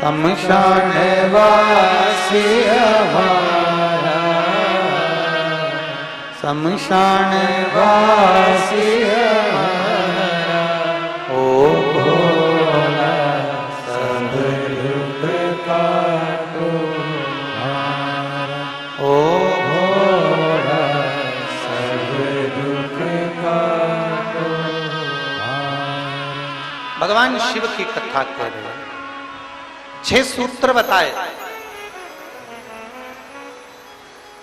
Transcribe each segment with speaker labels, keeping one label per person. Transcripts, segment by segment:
Speaker 1: शमशान वासी हमारा, शमशान वासी हमारा, ओ भोला सब दुख काटो हमारा, ओ भोला सब दुख काटो हमारा। भगवान शिव की कथा कह रहे हैं, 6 सूत्र बताए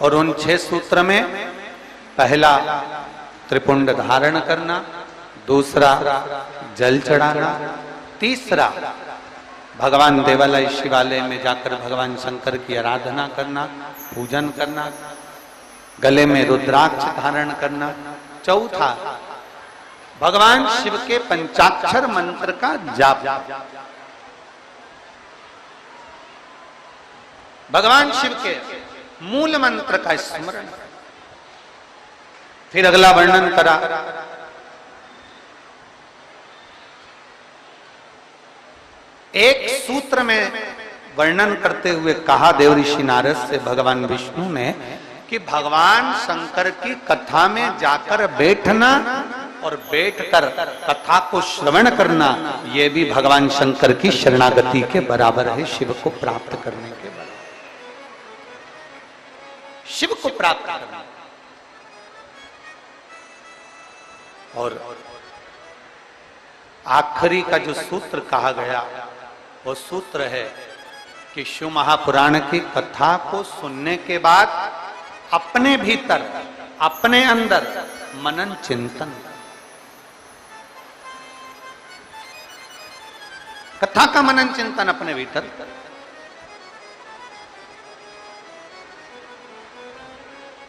Speaker 1: और उन 6 सूत्र में पहला त्रिपुंड धारण करना, दूसरा जल चढ़ाना, तीसरा भगवान देवालय शिवालय में जाकर भगवान शंकर की आराधना करना, पूजन करना, गले में रुद्राक्ष धारण करना, चौथा भगवान शिव के पंचाक्षर मंत्र का जाप, भगवान शिव के मूल मंत्र का स्मरण। फिर अगला वर्णन करा एक सूत्र में वर्णन करते हुए कहा देव ऋषि नारद से भगवान विष्णु ने कि भगवान शंकर की कथा में जाकर बैठना और बैठकर कथा को श्रवण करना, यह भी भगवान शंकर की शरणागति के बराबर है, शिव को प्राप्त करने के बराबर, शिव को प्राप्त करना। और आखिरी का जो सूत्र कहा गया वो सूत्र है कि शिव महापुराण की कथा को सुनने के बाद अपने भीतर, अपने अंदर मनन चिंतन, कथा का मनन चिंतन अपने भीतर,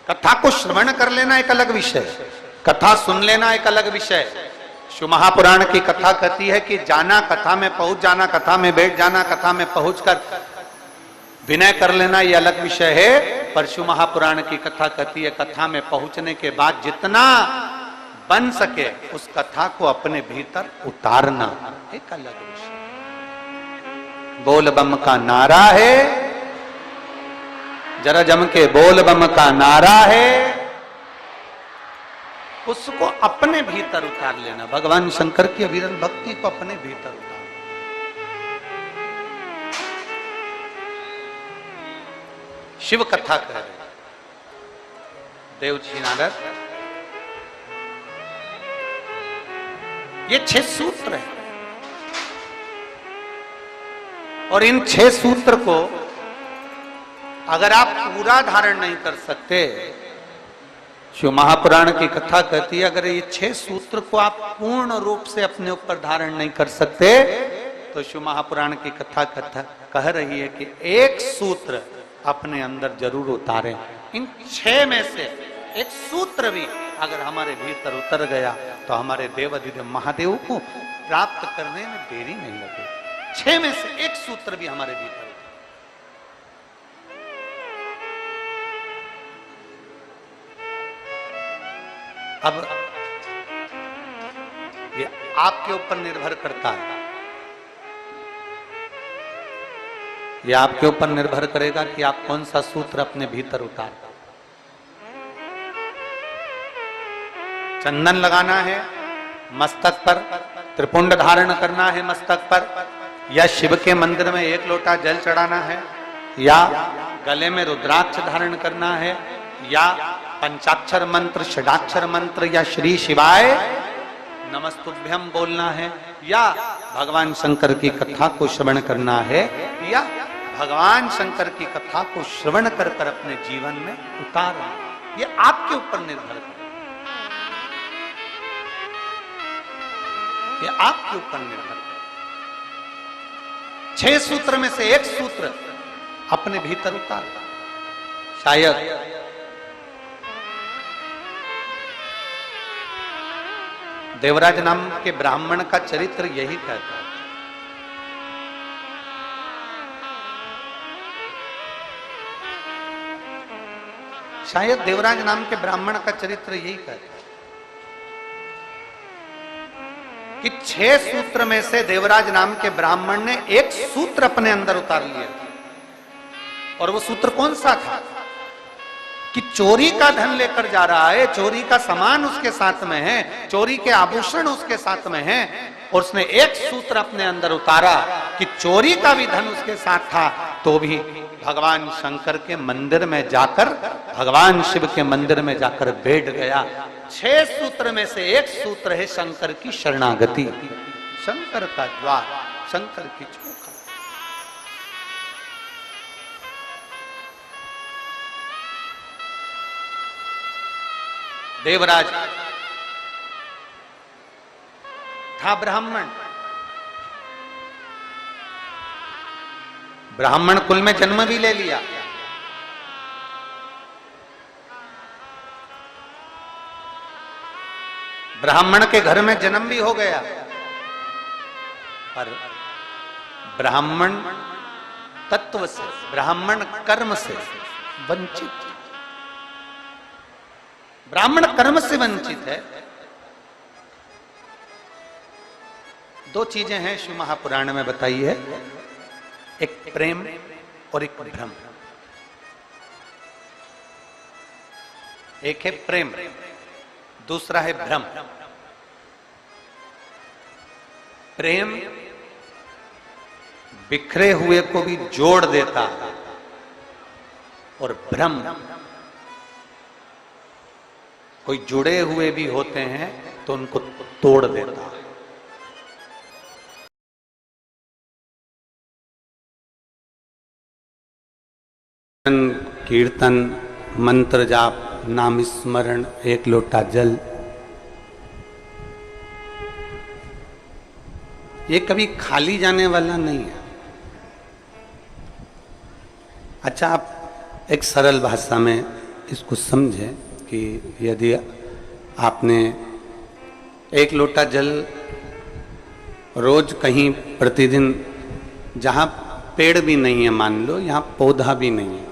Speaker 1: कथा को श्रवण कर लेना एक अलग विषय, कथा सुन लेना एक अलग विषय। शिव महापुराण की कथा कहती है कि जाना, कथा में पहुंच जाना, कथा में बैठ जाना, कथा में पहुंचकर विनय कर लेना, यह अलग विषय है। पर शिव महापुराण की कथा कहती है कथा में पहुंचने के बाद जितना बन सके उस कथा को अपने भीतर उतारना एक अलग विषय। बोल बम का नारा है, जरा जम के बोल बम का नारा है, उसको अपने भीतर उतार लेना। भगवान शंकर की अविरल भक्ति को अपने भीतर उतार, शिव कथा कह रहे देव जी नारद। ये 6 सूत्र है और इन 6 सूत्र को अगर आप पूरा धारण नहीं कर सकते, शिव महापुराण की कथा कहती है अगर ये 6 सूत्र को आप पूर्ण रूप से अपने ऊपर धारण नहीं कर सकते तो शिव महापुराण की कथा कह रही है कि एक सूत्र अपने अंदर जरूर उतारें। इन 6 में से एक सूत्र भी अगर हमारे भीतर उतर गया तो हमारे देवाधिदेव महादेव को प्राप्त करने में देरी नहीं लगे। 6 में से एक सूत्र भी हमारे भीतर। अब ये आपके ऊपर निर्भर करता है, ये आपके ऊपर निर्भर करेगा कि आप कौन सा सूत्र अपने भीतर उतार। चंदन लगाना है मस्तक पर, त्रिपुंड धारण करना है मस्तक पर, या शिव के मंदिर में 1 लोटा जल चढ़ाना है, या गले में रुद्राक्ष धारण करना है, या पंचाक्षर मंत्र, षडाक्षर मंत्र, या श्री शिवाय नमस्तुभ्यम बोलना है, या भगवान शंकर की कथा को श्रवण करना है, या भगवान शंकर की कथा को श्रवण कर कर अपने जीवन में उतारना। ये आपके ऊपर निर्भर है, ये आपके ऊपर निर्भर है। 6 सूत्र में से एक सूत्र अपने भीतर उतार। शायद देवराज नाम के ब्राह्मण का चरित्र यही कहता है। शायद देवराज नाम के ब्राह्मण का चरित्र यही कहता है कि 6 सूत्र में से देवराज नाम के ब्राह्मण ने एक सूत्र अपने अंदर उतार लिया, और वो सूत्र कौन सा था कि चोरी का धन लेकर जा रहा है, चोरी का सामान उसके साथ में है, चोरी के आभूषण उसके साथ में है, और उसने एक सूत्र अपने अंदर उतारा कि चोरी का भी धन उसके साथ था, तो भी भगवान शंकर के मंदिर में जाकर, भगवान शिव के मंदिर में जाकर बैठ गया। 6 सूत्र में से एक सूत्र है शंकर की शरणागति, शंकर का द्वार, शंकर की चौखट। देवराज था ब्राह्मण, ब्राह्मण कुल में जन्म भी ले लिया, ब्राह्मण के घर में जन्म भी हो गया, पर ब्राह्मण तत्व से, ब्राह्मण कर्म से वंचित, ब्राह्मण कर्म से वंचित है। 2 चीजें हैं शिव महापुराण में बताई है, एक प्रेम और एक भ्रम। एक है प्रेम, दूसरा है भ्रम। प्रेम बिखरे हुए को भी जोड़ देता है, और भ्रम कोई जुड़े हुए भी होते हैं तो उनको तोड़ देता है। कीर्तन, मंत्र जाप, नाम स्मरण, एक लोटा जल, ये कभी खाली जाने वाला नहीं है। अच्छा, आप एक सरल भाषा में इसको समझें कि यदि आपने एक लोटा जल रोज कहीं प्रतिदिन, जहां पेड़ भी नहीं है, मान लो यहां पौधा भी नहीं है,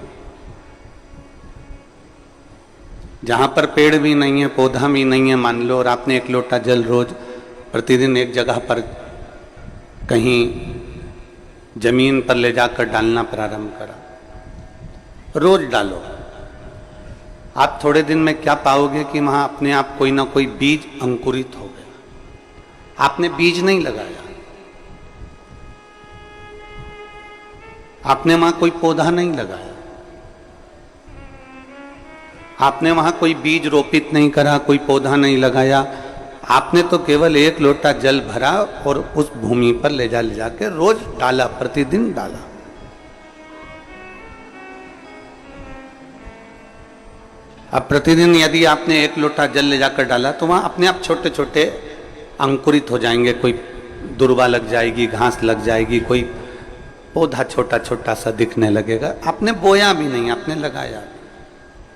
Speaker 1: जहां पर पेड़ भी नहीं है, पौधा भी नहीं है, मान लो, और आपने एक लोटा जल रोज प्रतिदिन एक जगह पर कहीं जमीन पर ले जाकर डालना प्रारंभ करा, रोज डालो, आप थोड़े दिन में क्या पाओगे कि वहां अपने आप कोई ना कोई बीज अंकुरित हो गया। आपने बीज नहीं लगाया, आपने वहां कोई पौधा नहीं लगाया, आपने वहां कोई बीज रोपित नहीं करा, कोई पौधा नहीं लगाया, आपने तो केवल एक लोटा जल भरा और उस भूमि पर ले जाके रोज डाला, प्रतिदिन डाला। अब प्रतिदिन यदि आपने एक लोटा जल ले जाकर डाला तो वहां अपने आप छोटे छोटे अंकुरित हो जाएंगे, कोई दुर्वा लग जाएगी, घास लग जाएगी, कोई पौधा छोटा छोटा सा दिखने लगेगा। आपने बोया भी नहीं, आपने लगाया,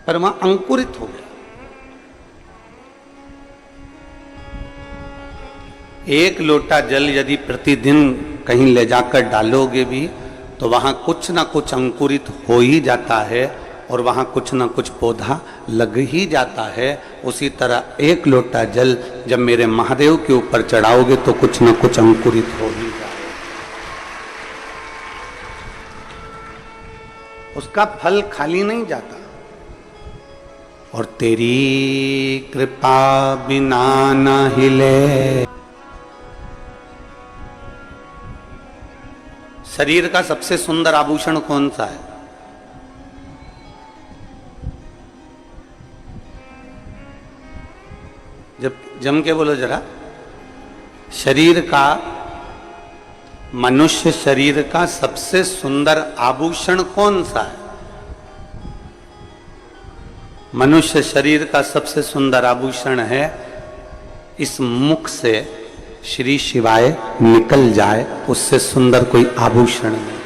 Speaker 1: पर वहां अंकुरित हो गया। एक लोटा जल यदि प्रतिदिन कहीं ले जाकर डालोगे भी तो वहां कुछ ना कुछ अंकुरित हो ही जाता है, और वहां कुछ ना कुछ पौधा लग ही जाता है। उसी तरह एक लोटा जल जब मेरे महादेव के ऊपर चढ़ाओगे तो कुछ ना कुछ अंकुरित हो ही जाएगा, उसका फल खाली नहीं जाता। और तेरी कृपा बिना न हिले। शरीर का सबसे सुंदर आभूषण कौन सा है? जब जम के बोलो जरा। शरीर का, मनुष्य शरीर का सबसे सुंदर आभूषण कौन सा है? मनुष्य शरीर का सबसे सुंदर आभूषण है इस मुख से श्री शिवाय निकल जाए, उससे सुंदर कोई आभूषण नहीं।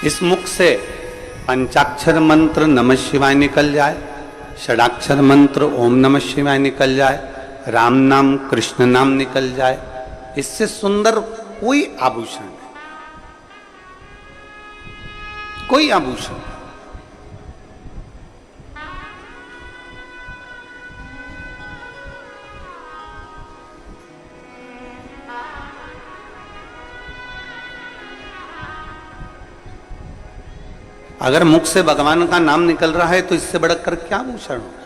Speaker 1: इस मुख से पंचाक्षर मंत्र नमः शिवाय निकल जाए, षडाक्षर मंत्र ओम नमः शिवाय निकल जाए, राम नाम कृष्ण नाम निकल जाए, इससे सुंदर कोई आभूषण नहीं, कोई आभूषण। अगर मुख से भगवान का नाम निकल रहा है तो इससे बढ़कर क्या भूषण होगा।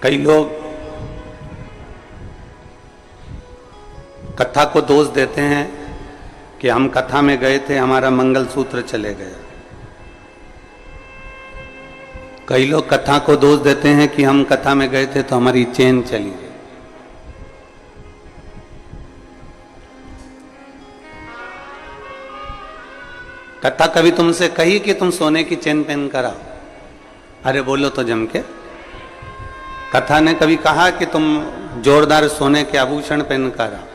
Speaker 1: कई लोग कथा को दोष देते हैं कि हम कथा में गए थे, हमारा मंगलसूत्र चले गया। कई लोग कथा को दोष देते हैं कि हम कथा में गए थे तो हमारी चेन चली गई। कथा कभी तुमसे कही कि तुम सोने की चेन पहन कर आओ? अरे बोलो तो जम के। कथा ने कभी कहा कि तुम जोरदार सोने के आभूषण पहन कर आओ?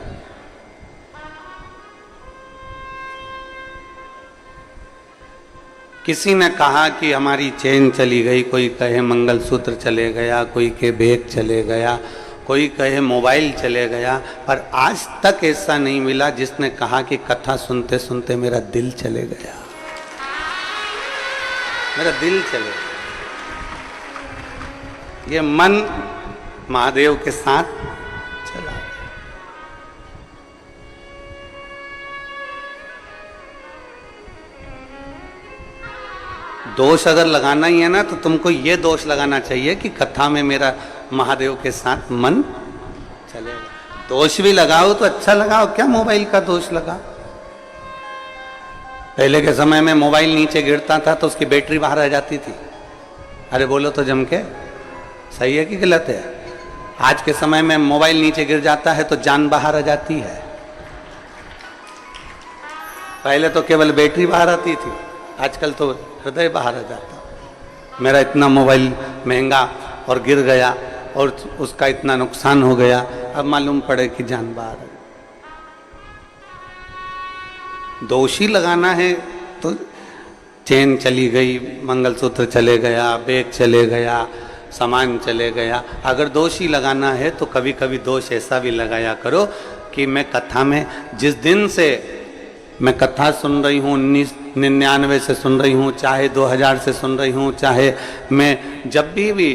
Speaker 1: किसी ने कहा कि हमारी चेन चली गई, कोई कहे मंगलसूत्र चले गया, कोई के बैग चले गया, कोई कहे मोबाइल चले गया, पर आज तक ऐसा नहीं मिला जिसने कहा कि कथा सुनते सुनते मेरा दिल चले गया, मेरा दिल चले गया। ये मन महादेव के साथ चला गया। दोष अगर लगाना ही है ना तो तुमको ये दोष लगाना चाहिए कि कथा में मेरा महादेव के साथ मन चलेगा। दोष भी लगाओ तो अच्छा लगाओ, क्या मोबाइल का दोष लगाओ। पहले के समय में मोबाइल नीचे गिरता था तो उसकी बैटरी बाहर आ जाती थी। अरे बोलो तो जम के, सही है कि गलत है? आज के समय में मोबाइल नीचे गिर जाता है तो जान बाहर आ जाती है। पहले तो केवल बैटरी बाहर आती थी, आजकल तो हृदय बाहर आ जाता। मेरा इतना मोबाइल महंगा और गिर गया और उसका इतना नुकसान हो गया, अब मालूम पड़े कि जान बाहर है। दोषी लगाना है तो चेन चली गई, मंगलसूत्र चले गया, बैग चले गया, सामान चले गया। अगर दोषी लगाना है तो कभी कभी दोष ऐसा भी लगाया करो कि मैं कथा में, जिस दिन से मैं कथा सुन रही हूँ, 1999 से सुन रही हूँ, चाहे 2000 से सुन रही हूँ, चाहे मैं जब भी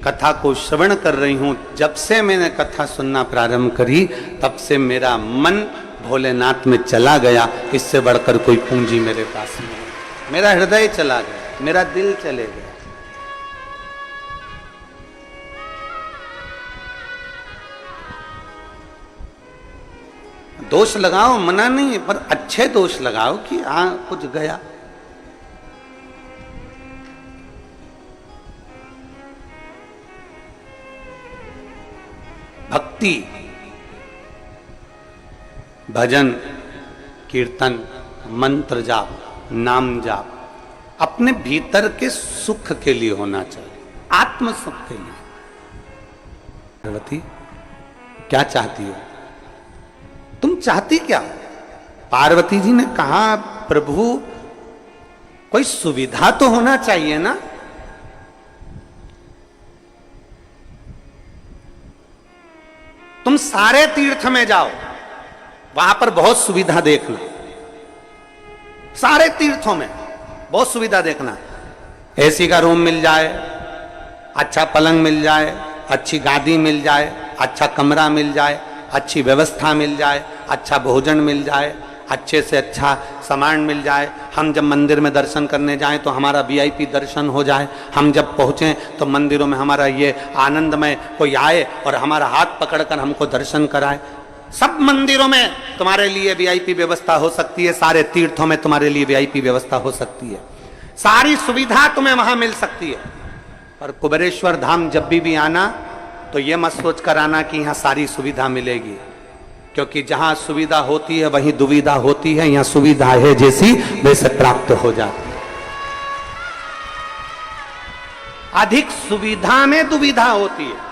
Speaker 1: कथा को श्रवण कर रही हूँ, जब से मैंने कथा सुनना प्रारंभ करी तब से मेरा मन भोलेनाथ में चला गया। इससे बढ़कर कोई पूंजी मेरे पास नहीं। मेरा हृदय चला गया, मेरा दिल चले गया। दोष लगाओ, मना नहीं, पर अच्छे दोष लगाओ कि हाँ कुछ गया। भक्ति, भजन, कीर्तन, मंत्र जाप, नाम जाप अपने भीतर के सुख के लिए होना चाहिए, आत्म सुख के लिए। पार्वती क्या चाहती हो? तुम चाहती क्या? पार्वती जी ने कहा प्रभु कोई सुविधा तो होना चाहिए ना। तुम सारे तीर्थ में जाओ, वहां पर बहुत सुविधा देखना, सारे तीर्थों में बहुत सुविधा देखना। एसी का रूम मिल जाए, अच्छा पलंग मिल जाए, अच्छी गादी मिल जाए, अच्छा कमरा मिल जाए, अच्छी व्यवस्था मिल जाए, अच्छा भोजन मिल जाए, अच्छे से अच्छा सामान मिल जाए। हम जब मंदिर में दर्शन करने जाएं तो हमारा वीआईपी दर्शन हो जाए। हम जब पहुँचें तो मंदिरों में हमारा ये आनंदमय कोई आए और हमारा हाथ पकड़कर हमको दर्शन कराए। सब मंदिरों में तुम्हारे लिए वीआईपी व्यवस्था हो सकती है, सारे तीर्थों में तुम्हारे लिए वीआईपी व्यवस्था हो सकती है, सारी सुविधा तुम्हें वहां मिल सकती है। पर कुबेरेश्वर धाम जब भी आना तो ये मत सोच कर आना कि यहाँ सारी सुविधा मिलेगी, क्योंकि जहां सुविधा होती है वहीं दुविधा होती है। यहाँ सुविधा है जैसी वैसे प्राप्त हो जाती है। अधिक सुविधा में दुविधा होती है।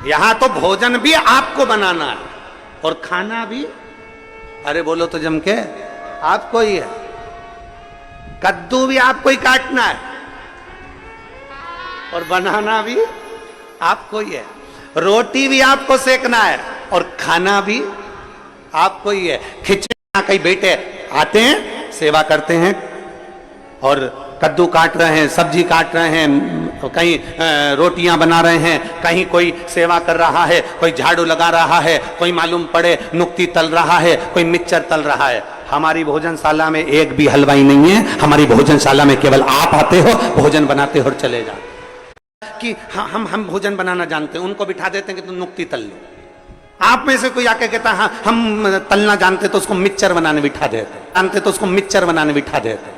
Speaker 1: यहां तो भोजन भी आपको बनाना है और खाना भी, अरे बोलो तो जम के, आपको ही है। कद्दू भी आपको ही काटना है और बनाना भी आपको ही है। रोटी भी आपको सेकना है और खाना भी आपको ही है। खिचड़ी कई बेटे आते हैं, सेवा करते हैं और कद्दू काट रहे हैं, सब्जी काट रहे हैं, कहीं रोटियां बना रहे हैं, कहीं कोई सेवा कर रहा है, कोई झाड़ू लगा रहा है, कोई मालूम पड़े नुक्ती तल रहा है, कोई मिक्सचर तल रहा है। हमारी भोजनशाला में एक भी हलवाई नहीं है। हमारी भोजनशाला में केवल आप आते हो, भोजन बनाते हो और चले जाते कि हम भोजन बनाना जानते हैं। उनको बिठा देते हैं कि तुम नुक्ती तल लो। आप में से कोई आके कहता है हाँ हम तलना जानते, तो उसको मिक्सचर बनाने बिठा देते, जानते तो उसको मिक्सचर बनाने बिठा देते।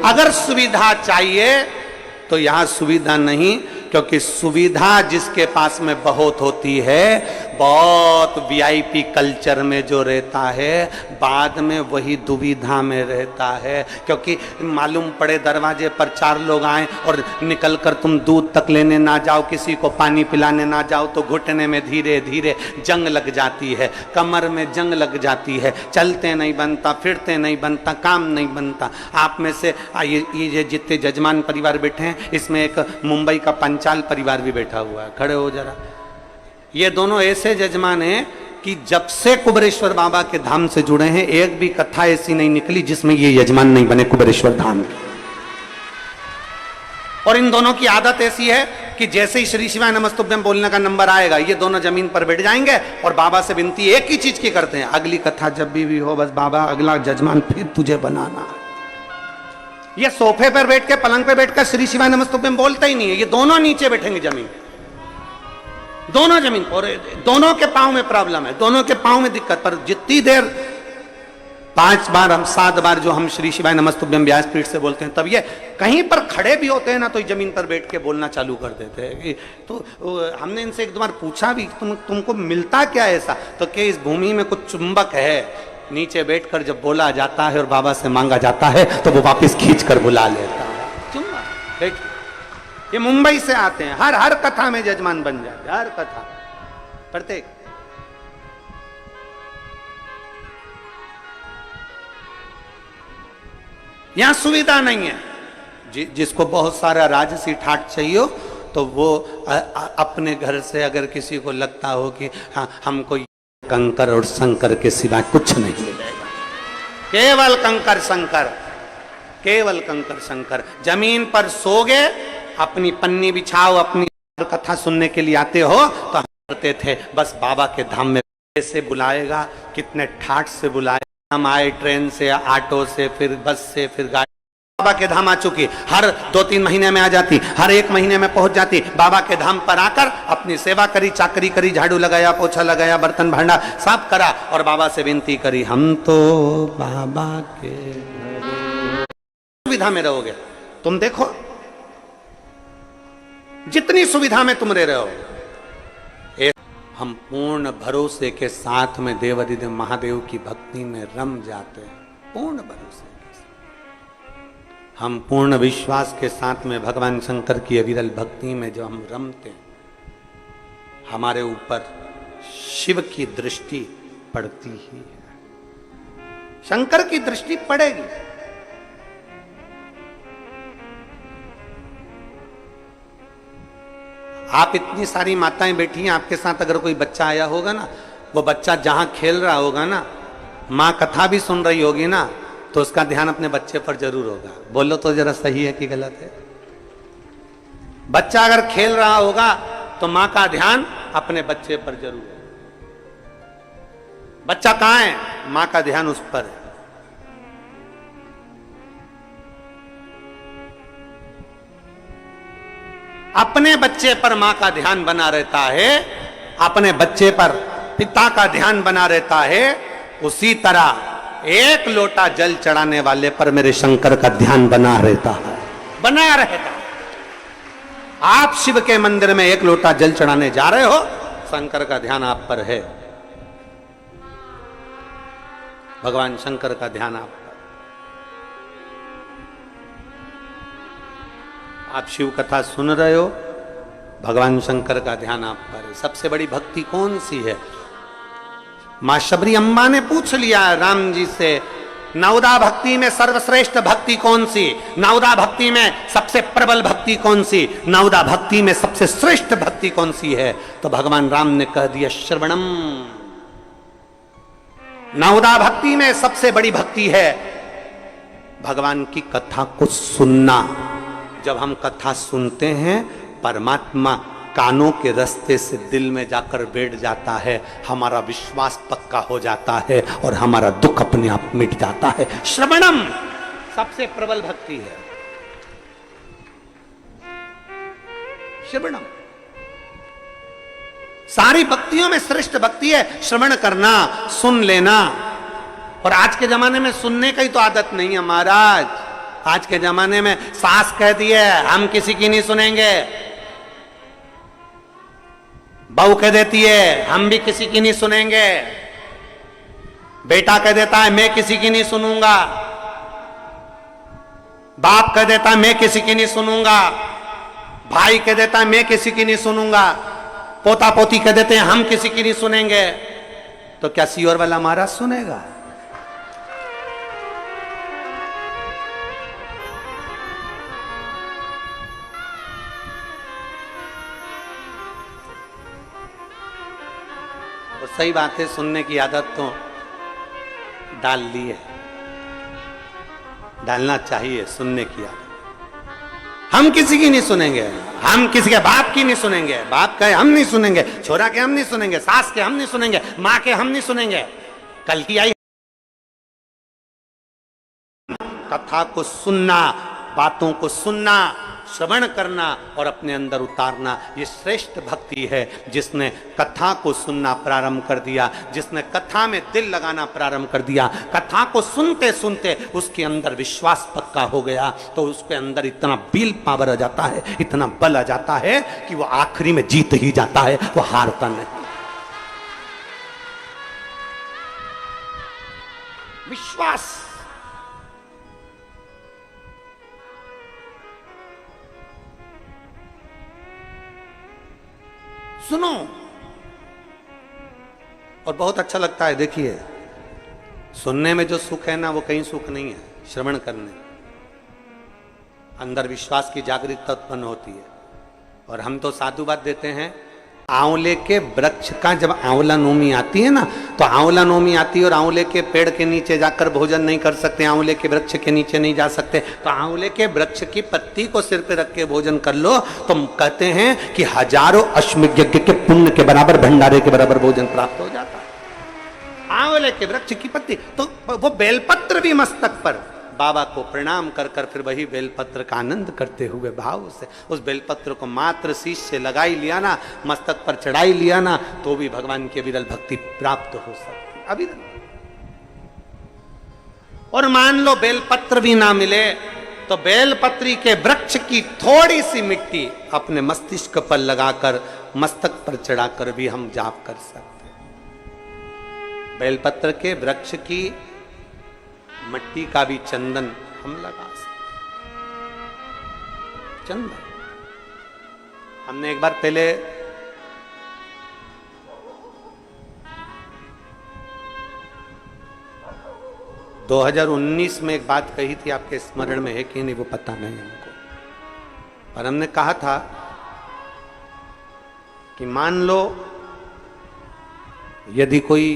Speaker 1: अगर सुविधा चाहिए तो यहां सुविधा नहीं, क्योंकि सुविधा जिसके पास में बहुत होती है, बहुत वीआईपी कल्चर में जो रहता है, बाद में वही दुविधा में रहता है। क्योंकि मालूम पड़े दरवाजे पर 4 लोग आए और निकल कर तुम दूध तक लेने ना जाओ, किसी को पानी पिलाने ना जाओ, तो घुटने में धीरे धीरे जंग लग जाती है, कमर में जंग लग जाती है, चलते नहीं बनता, फिरते नहीं बनता, काम नहीं बनता। आप में से ये जितने जजमान परिवार बैठे हैं, इसमें एक मुंबई का पंचाल परिवार भी बैठा हुआ है। खड़े हो जरा। ये दोनों ऐसे जजमान हैं कि जब से कुबेरेश्वर बाबा के धाम से जुड़े हैं, एक भी कथा ऐसी नहीं निकली जिसमें ये यजमान नहीं बने कुबेरेश्वर धाम के। और इन दोनों की आदत ऐसी है कि जैसे ही श्री शिवाय नमस्तुभ्यम बोलने का नंबर आएगा, ये दोनों जमीन पर बैठ जाएंगे और बाबा से विनती एक ही चीज की करते हैं, अगली कथा जब भी हो, बस बाबा अगला जजमान फिर तुझे बनाना। ये सोफे पर बैठ के, पलंग पे बैठकर श्री शिवाय नमस्तुभ्यम बोलते ही नहीं है। ये दोनों नीचे बैठेंगे जमीन, दोनों जमीन। और दोनों के पांव में प्रॉब्लम है, दोनों के पांव में दिक्कत। पर जितनी देर 5 बार हम 7 बार जो हम श्री शिवाय नमस्तुभ्यम व्यासपीठ से बोलते हैं, तब ये कहीं पर खड़े भी होते हैं ना, तो जमीन पर बैठ के बोलना चालू कर देते हैं। तो हमने इनसे एक दो बार पूछा भी, तुमको मिलता क्या ऐसा? तो क्या इस भूमि में कुछ चुंबक है, नीचे बैठकर जब बोला जाता है और बाबा से मांगा जाता है तो वो वापस खींच कर बुला लेता है। चुंबक। बैठ, ये मुंबई से आते हैं, हर कथा में जजमान बन जाते, हर कथा प्रत्येक। यहां सुविधा नहीं है। जिसको बहुत सारा राजसी ठाट चाहिए तो वो अपने घर से अगर किसी को लगता हो कि हाँ हमको कंकर और शंकर के सिवा कुछ नहीं मिलेगा, केवल कंकर शंकर, केवल कंकर शंकर। जमीन पर सोगे, अपनी पन्नी बिछाओ, अपनी कथा सुनने के लिए आते हो तो हम करते थे बस बाबा के धाम में। कैसे बुलाएगा, कितने ठाठ से बुलाएगा। हम आए ट्रेन से, ऑटो से, फिर बस से, फिर गाड़ी। बाबा के धाम आ चुकी, हर 2-3 महीने में आ जाती, हर 1 महीने में पहुंच जाती। बाबा के धाम पर आकर अपनी सेवा करी, चाकरी करी, झाड़ू लगाया, पोछा लगाया, बर्तन भांडा साफ करा और बाबा से विनती करी, हम तो बाबा के सुविधा में रहोगे। तुम देखो जितनी सुविधा में तुम रह रहे हो, हम पूर्ण भरोसे के साथ में देवाधिदेव महादेव की भक्ति में रम जाते हैं। पूर्ण भरोसे, हम पूर्ण विश्वास के साथ में भगवान शंकर की अविरल भक्ति में जो हम रमते हैं, हमारे ऊपर शिव की दृष्टि पड़ती ही है, शंकर की दृष्टि पड़ेगी। आप इतनी सारी माताएं बैठी हैं, आपके साथ अगर कोई बच्चा आया होगा ना, वो बच्चा जहां खेल रहा होगा ना, माँ कथा भी सुन रही होगी ना, तो उसका ध्यान अपने बच्चे पर जरूर होगा। बोलो तो जरा सही है कि गलत है? बच्चा अगर खेल रहा होगा तो मां का ध्यान अपने बच्चे पर जरूर है। बच्चा कहां है, मां का ध्यान उस पर है। अपने बच्चे पर मां का ध्यान बना रहता है, अपने बच्चे पर पिता का ध्यान बना रहता है। उसी तरह 1 लोटा जल चढ़ाने वाले पर मेरे शंकर का ध्यान बना रहता है, बना रहता है। आप शिव के मंदिर में 1 लोटा जल चढ़ाने जा रहे हो, शंकर का ध्यान आप पर है, भगवान शंकर का ध्यान आप पर। आप शिव कथा सुन रहे हो, भगवान शंकर का ध्यान आप पर है। सबसे बड़ी भक्ति कौन सी है? मां शबरी अम्बा ने पूछ लिया राम जी से नवदा भक्ति में सर्वश्रेष्ठ भक्ति कौन सी, नवदा भक्ति में सबसे प्रबल भक्ति कौन सी, नवदा भक्ति में सबसे श्रेष्ठ भक्ति कौन सी है? तो भगवान राम ने कह दिया श्रवणम। नवदा भक्ति में सबसे बड़ी भक्ति है भगवान की कथा को सुनना। जब हम कथा सुनते हैं परमात्मा कानों के रास्ते से दिल में जाकर बैठ जाता है, हमारा विश्वास पक्का हो जाता है और हमारा दुख अपने आप मिट जाता है। श्रवणम सबसे प्रबल भक्ति है। श्रवणम सारी भक्तियों में श्रेष्ठ भक्ति है श्रवण करना, सुन लेना। और आज के जमाने में सुनने का ही तो आदत नहीं है महाराज। आज के जमाने में सास कहती है हम किसी की नहीं सुनेंगे, बहू कह देती है हम भी किसी की नहीं सुनेंगे, बेटा कह देता है मैं किसी की नहीं सुनूंगा, बाप कह देता है मैं किसी की नहीं सुनूंगा, भाई कह देता है मैं किसी की नहीं सुनूंगा, पोता पोती कह देते हैं हम किसी की नहीं सुनेंगे। तो क्या सियोर वाला महाराज सुनेगा? तो सही बात है, सुनने की आदत तो डाल ली है, डालना चाहिए सुनने की आदत। हम किसी की नहीं सुनेंगे, हम किसी के बाप की नहीं सुनेंगे, बाप के हम नहीं सुनेंगे, छोरा के हम नहीं सुनेंगे, सास के हम नहीं सुनेंगे, माँ के हम नहीं सुनेंगे। कल की आई कथा को सुनना, बातों को सुनना, श्रवण करना और अपने अंदर उतारना, ये श्रेष्ठ भक्ति है। जिसने कथा को सुनना प्रारंभ कर दिया, जिसने कथा में दिल लगाना प्रारंभ कर दिया, कथा को सुनते सुनते उसके अंदर विश्वास पक्का हो गया, तो उसके अंदर इतना विल पावर आ जाता है, इतना बल आ जाता है कि वो आखिरी में जीत ही जाता है, वो हारता नहीं। विश्वास सुनो। और बहुत अच्छा लगता है, देखिए सुनने में जो सुख है ना वो कहीं सुख नहीं है, श्रवण करने अंदर विश्वास की जागृतता उत्पन्न होती है। और हम तो साधुवाद देते हैं, आंवले के वृक्ष का जब आंवला नोमी आती है ना, तो आंवला नोमी आती है और आंवले के पेड़ के नीचे जाकर भोजन नहीं कर सकते, आंवले के वृक्ष के नीचे नहीं जा सकते, तो आंवले के वृक्ष की पत्ती को सिर पे रख के भोजन कर लो, तो कहते हैं कि हजारों अश्वमेध यज्ञ के पुण्य के बराबर, भंडारे के बराबर भोजन प्राप्त हो जाता है। आंवले के वृक्ष की पत्ती, तो वो बेलपत्र भी मस्तक पर बाबा को प्रणाम कर कर फिर वही बेलपत्र का आनंद करते हुए भाव से उस बेलपत्र को मात्र शीश से लगाई लिया ना, मस्तक पर चढ़ाई लिया ना, तो भी भगवान की अविरल भक्ति प्राप्त हो सकती, अविरल। और मान लो बेलपत्र भी ना मिले तो बेलपत्री के वृक्ष की थोड़ी सी मिट्टी अपने मस्तिष्क पर लगाकर, मस्तक पर चढ़ाकर भी हम जाप कर सकते। बेलपत्र के वृक्ष की मिट्टी का भी चंदन हम लगा सकते। चंदन हमने एक बार पहले दो 2019 में एक बात कही थी, आपके स्मरण में है कि नहीं वो पता नहीं हमको, पर हमने कहा था कि मान लो यदि कोई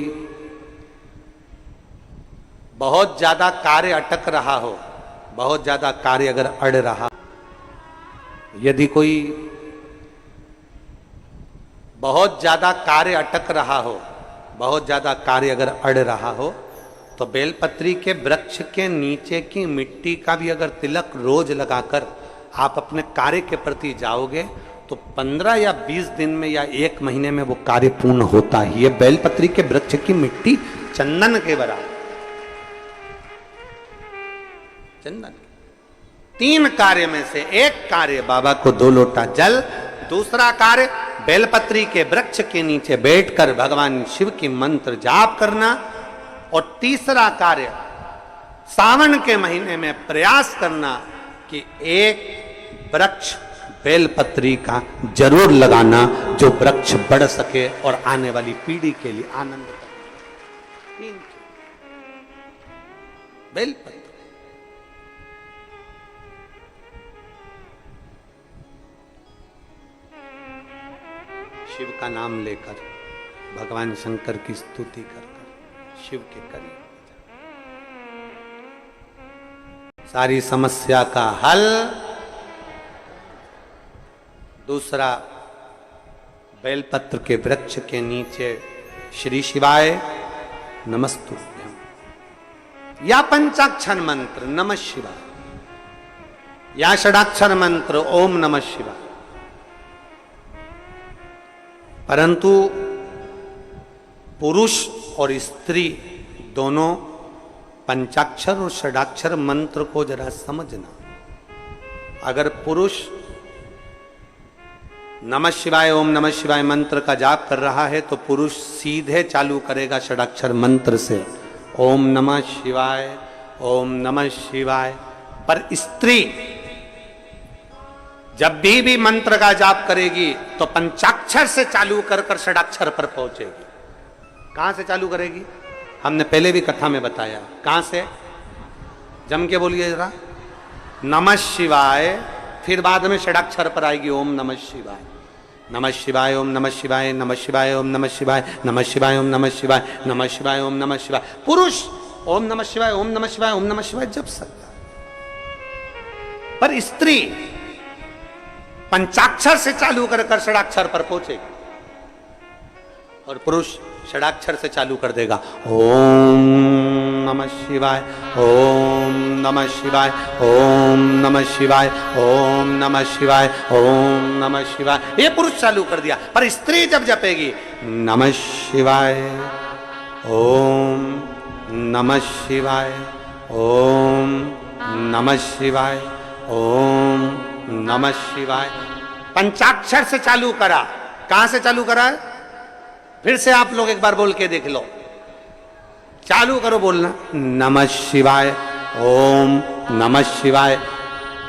Speaker 1: बहुत ज्यादा कार्य अटक रहा हो, बहुत ज्यादा कार्य अगर अड़ रहा, यदि कोई बहुत ज्यादा कार्य अटक रहा हो, बहुत ज्यादा कार्य अगर अड़ रहा हो, तो बेलपत्री के वृक्ष के नीचे की मिट्टी का भी अगर तिलक रोज लगाकर आप अपने कार्य के प्रति जाओगे, तो 15 या 20 दिन में या 1 महीने में वो कार्य पूर्ण होता ही है। बेलपत्री के वृक्ष की मिट्टी चंदन के बराबर, चंदन। 3 कार्य में से एक कार्य बाबा को 2 लोटा जल, दूसरा कार्य बेलपत्री के वृक्ष के नीचे बैठकर भगवान शिव की मंत्र जाप करना, और तीसरा कार्य सावन के महीने में प्रयास करना कि एक वृक्ष बेलपत्री का जरूर लगाना, जो वृक्ष बढ़ सके और आने वाली पीढ़ी के लिए आनंद करे। बेलपत्र। शिव का नाम लेकर, भगवान शंकर की स्तुति कर शिव के करीब सारी समस्या का हल। दूसरा, बेलपत्र के वृक्ष के नीचे श्री शिवाय नमस्तुभ्यम या पंचाक्षर मंत्र नमः शिवाय या षडाक्षर मंत्र ओम नमः शिवाय। परंतु पुरुष और स्त्री दोनों पंचाक्षर और षडाक्षर मंत्र को जरा समझना। अगर पुरुष नमः शिवाय ओम नमः शिवाय मंत्र का जाप कर रहा है तो पुरुष सीधे चालू करेगा षडाक्षर मंत्र से ओम नमः शिवाय ओम नमः शिवाय। पर स्त्री जब भी मंत्र का जाप करेगी तो पंचाक्षर से चालू कर कर षडाक्षर पर पहुंचेगी। कहां से चालू करेगी? हमने पहले भी कथा में बताया। कहां से? जम के बोलिए जरा। नमः शिवाय, फिर बाद में षडाक्षर पर आएगी ओम नमः शिवाय। नमः शिवाय ओम नमः शिवाय, नमः शिवाय ओम नमः शिवाय, नमः शिवाय ओम नमः शिवाय, नमः शिवाय ओम नमः शिवाय। पुरुष ओम नमः शिवाय ओम नमः शिवाय ओम नमः शिवाय जप सकता है, पर स्त्री पंचाक्षर से चालू कर कर षडाक्षर पर पहुंचेगी और पुरुष षडाक्षर से चालू कर देगा ओम नमः शिवाय ओम नमः शिवाय ओम नमः शिवाय ओम नमः शिवाय ओम नमः शिवाय। ये पुरुष चालू कर दिया, पर स्त्री जब जपेगी नमः शिवाय ओम नमः शिवाय ओम नमः शिवाय ओम नमः शिवाय, पंचाक्षर से चालू करा। कहां से चालू करा है? फिर से आप लोग एक बार बोल के देख लो। चालू करो बोलना नमः शिवाय ओम नमः शिवाय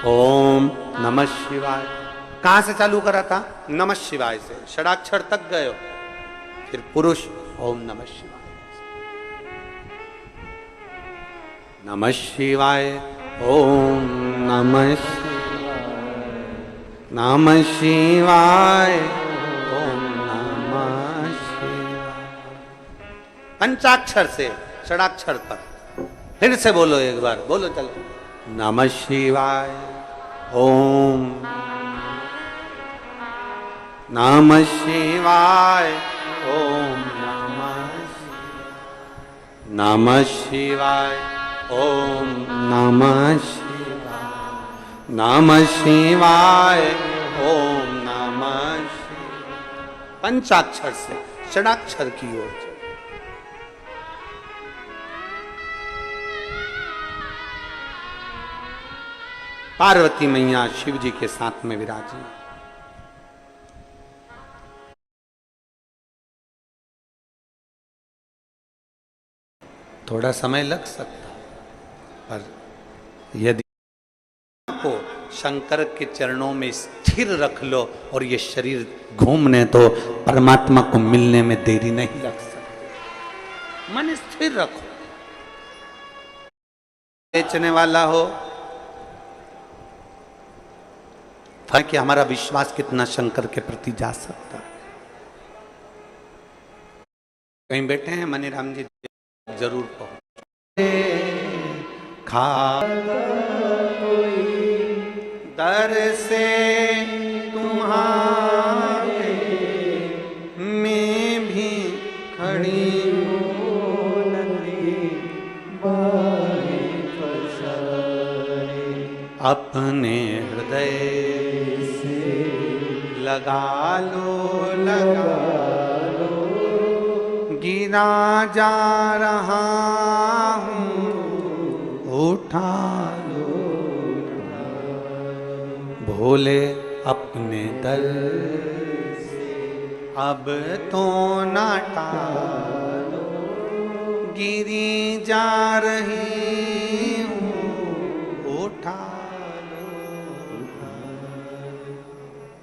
Speaker 1: ओम नमः शिवाय। कहां से चालू करा था? नमः शिवाय से, षडाक्षर तक गए हो। फिर पुरुष ओम नमः शिवाय, नमः शिवाय ओम नमः नमः शिवाय ओम नमः शिवाय। पंचाक्षर से षडाक्षर पर। फिर से बोलो एक बार, बोलो चलो। नमः शिवाय ओम नमः शिवाय ओम नमः शिवाय ओम नमः शिवाय नमः शिवाय ओम नमः शिवाय। पंचाक्षर से षडाक्षर की ओर चलो। पार्वती मैया शिव जी के साथ में विराजी। थोड़ा समय लग सकता, पर यदि को शंकर के चरणों में स्थिर रख लो और ये शरीर घूमने तो परमात्मा को मिलने में देरी नहीं लग सकती। मन स्थिर रखो। बेचने वाला हो कि हमारा विश्वास कितना शंकर के प्रति जा सकता। कहीं बैठे हैं मनीराम जी, जरूर पहुंचे। खा दर से तुम्हारे में भी खड़ी अपने हृदय लगा लो गिरा जा रहा हूँ उठा लो भोले अपने दर से अब तो ना टालो गिरी जा रही हूँ उठा।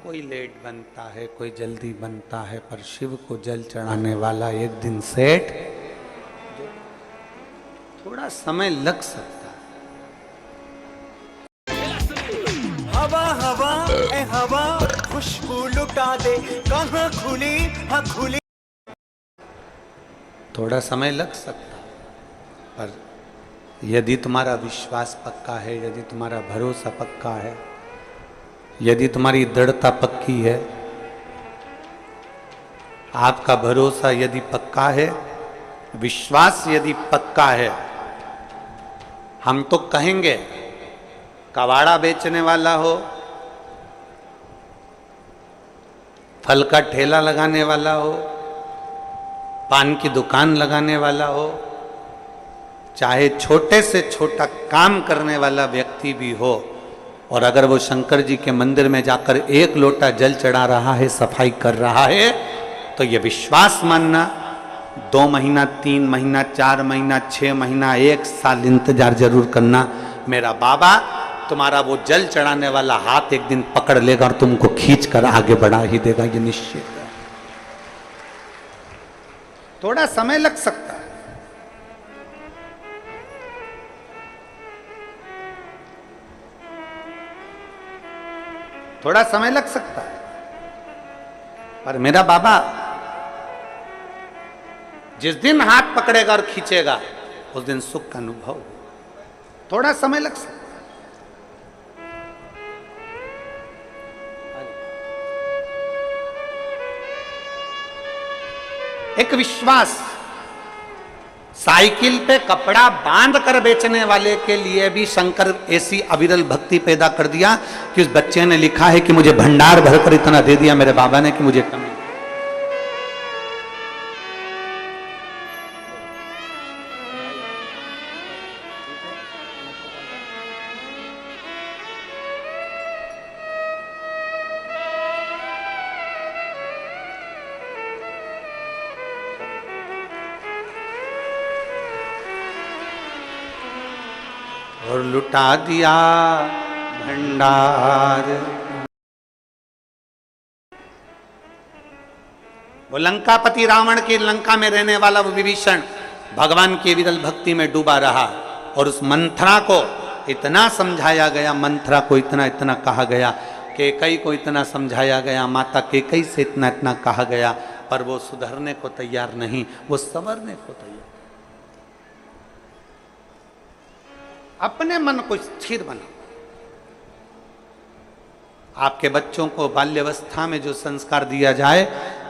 Speaker 1: कोई लेट बनता है, कोई जल्दी बनता है, पर शिव को जल चढ़ाने वाला एक दिन सेठ। थोड़ा समय लग सकता है।
Speaker 2: हवा हवा ए हवा खुशबू लुटा दे, कहाँ खुली हाँ खुली।
Speaker 1: थोड़ा समय लग सकता है, पर यदि तुम्हारा विश्वास पक्का है, यदि तुम्हारा भरोसा पक्का है, यदि तुम्हारी दृढ़ता पक्की है, आपका भरोसा यदि पक्का है, विश्वास यदि पक्का है, हम तो कहेंगे कबाड़ा बेचने वाला हो, फल का ठेला लगाने वाला हो, पान की दुकान लगाने वाला हो, चाहे छोटे से छोटा काम करने वाला व्यक्ति भी हो, और अगर वो शंकर जी के मंदिर में जाकर 1 लोटा जल चढ़ा रहा है, सफाई कर रहा है, तो ये विश्वास मानना 2 महीना, 3 महीना, 4 महीना, 6 महीना, 1 साल इंतजार जरूर करना। मेरा बाबा तुम्हारा वो जल चढ़ाने वाला हाथ एक दिन पकड़ लेगा और तुमको खींच कर आगे बढ़ा ही देगा, ये निश्चित है। थोड़ा समय लग सकता है, थोड़ा समय लग सकता है, पर मेरा बाबा जिस दिन हाथ पकड़ेगा और खींचेगा उस दिन सुख का अनुभव हो। थोड़ा समय लग सकता है। एक विश्वास, साइकिल पे कपड़ा बांध कर बेचने वाले के लिए भी शंकर ऐसी अविरल भक्ति पैदा कर दिया कि उस बच्चे ने लिखा है कि मुझे भंडार भरकर इतना दे दिया मेरे बाबा ने कि मुझे कमी। और लुटा दिया भंडार। वो लंकापति रावण की लंका में रहने वाला वो विभीषण भगवान की विरल भक्ति में डूबा रहा, और उस मंथरा को इतना समझाया गया, मंथरा को इतना इतना कहा गया, कैकई को इतना समझाया गया, माता कैकई से इतना इतना कहा गया, पर वो सुधरने को तैयार नहीं, वो संवरने को तैयार। अपने मन को स्थिर बनाओ। आपके बच्चों को बाल्यावस्था में जो संस्कार दिया जाए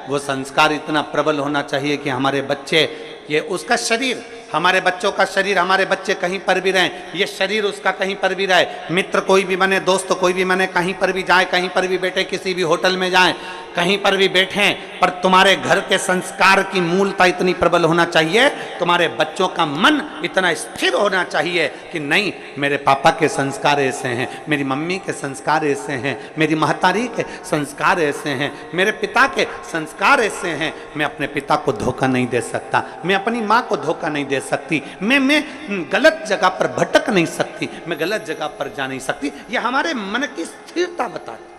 Speaker 1: वो संस्कार इतना प्रबल होना चाहिए कि हमारे बच्चे, ये उसका शरीर, हमारे बच्चों का शरीर, हमारे बच्चे कहीं पर भी रहें, ये शरीर उसका कहीं पर भी रहे, मित्र कोई भी बने, दोस्त कोई भी बने, कहीं पर भी जाए, कहीं पर भी बैठे, किसी भी होटल में जाएं, कहीं पर भी बैठें, पर तुम्हारे घर के संस्कार की मूलता इतनी प्रबल होना चाहिए, तुम्हारे बच्चों का मन इतना स्थिर होना चाहिए कि नहीं, मेरे पापा के संस्कार ऐसे हैं, मेरी मम्मी के संस्कार ऐसे हैं, मेरी महतारी के संस्कार ऐसे हैं, मेरे पिता के संस्कार ऐसे हैं, मैं अपने पिता को धोखा नहीं दे सकता, मैं अपनी माँ को धोखा नहीं दे सकती, मैं गलत जगह पर भटक नहीं सकती, मैं गलत जगह पर जा नहीं सकती। ये हमारे मन की स्थिरता बताती।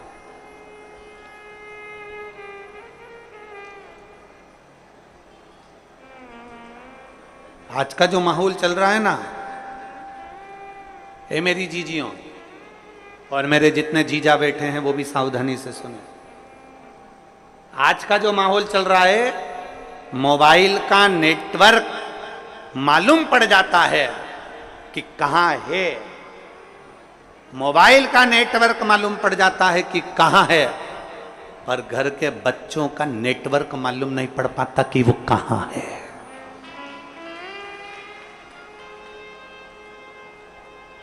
Speaker 1: आज का जो माहौल चल रहा है ना, ये मेरी जीजियों और मेरे जितने जीजा बैठे हैं वो भी सावधानी से सुने। आज का जो माहौल चल रहा है, मोबाइल का नेटवर्क मालूम पड़ जाता है कि कहां है, मोबाइल का नेटवर्क मालूम पड़ जाता है कि कहां है, पर घर के बच्चों का नेटवर्क मालूम नहीं पड़ पाता कि वो कहां है।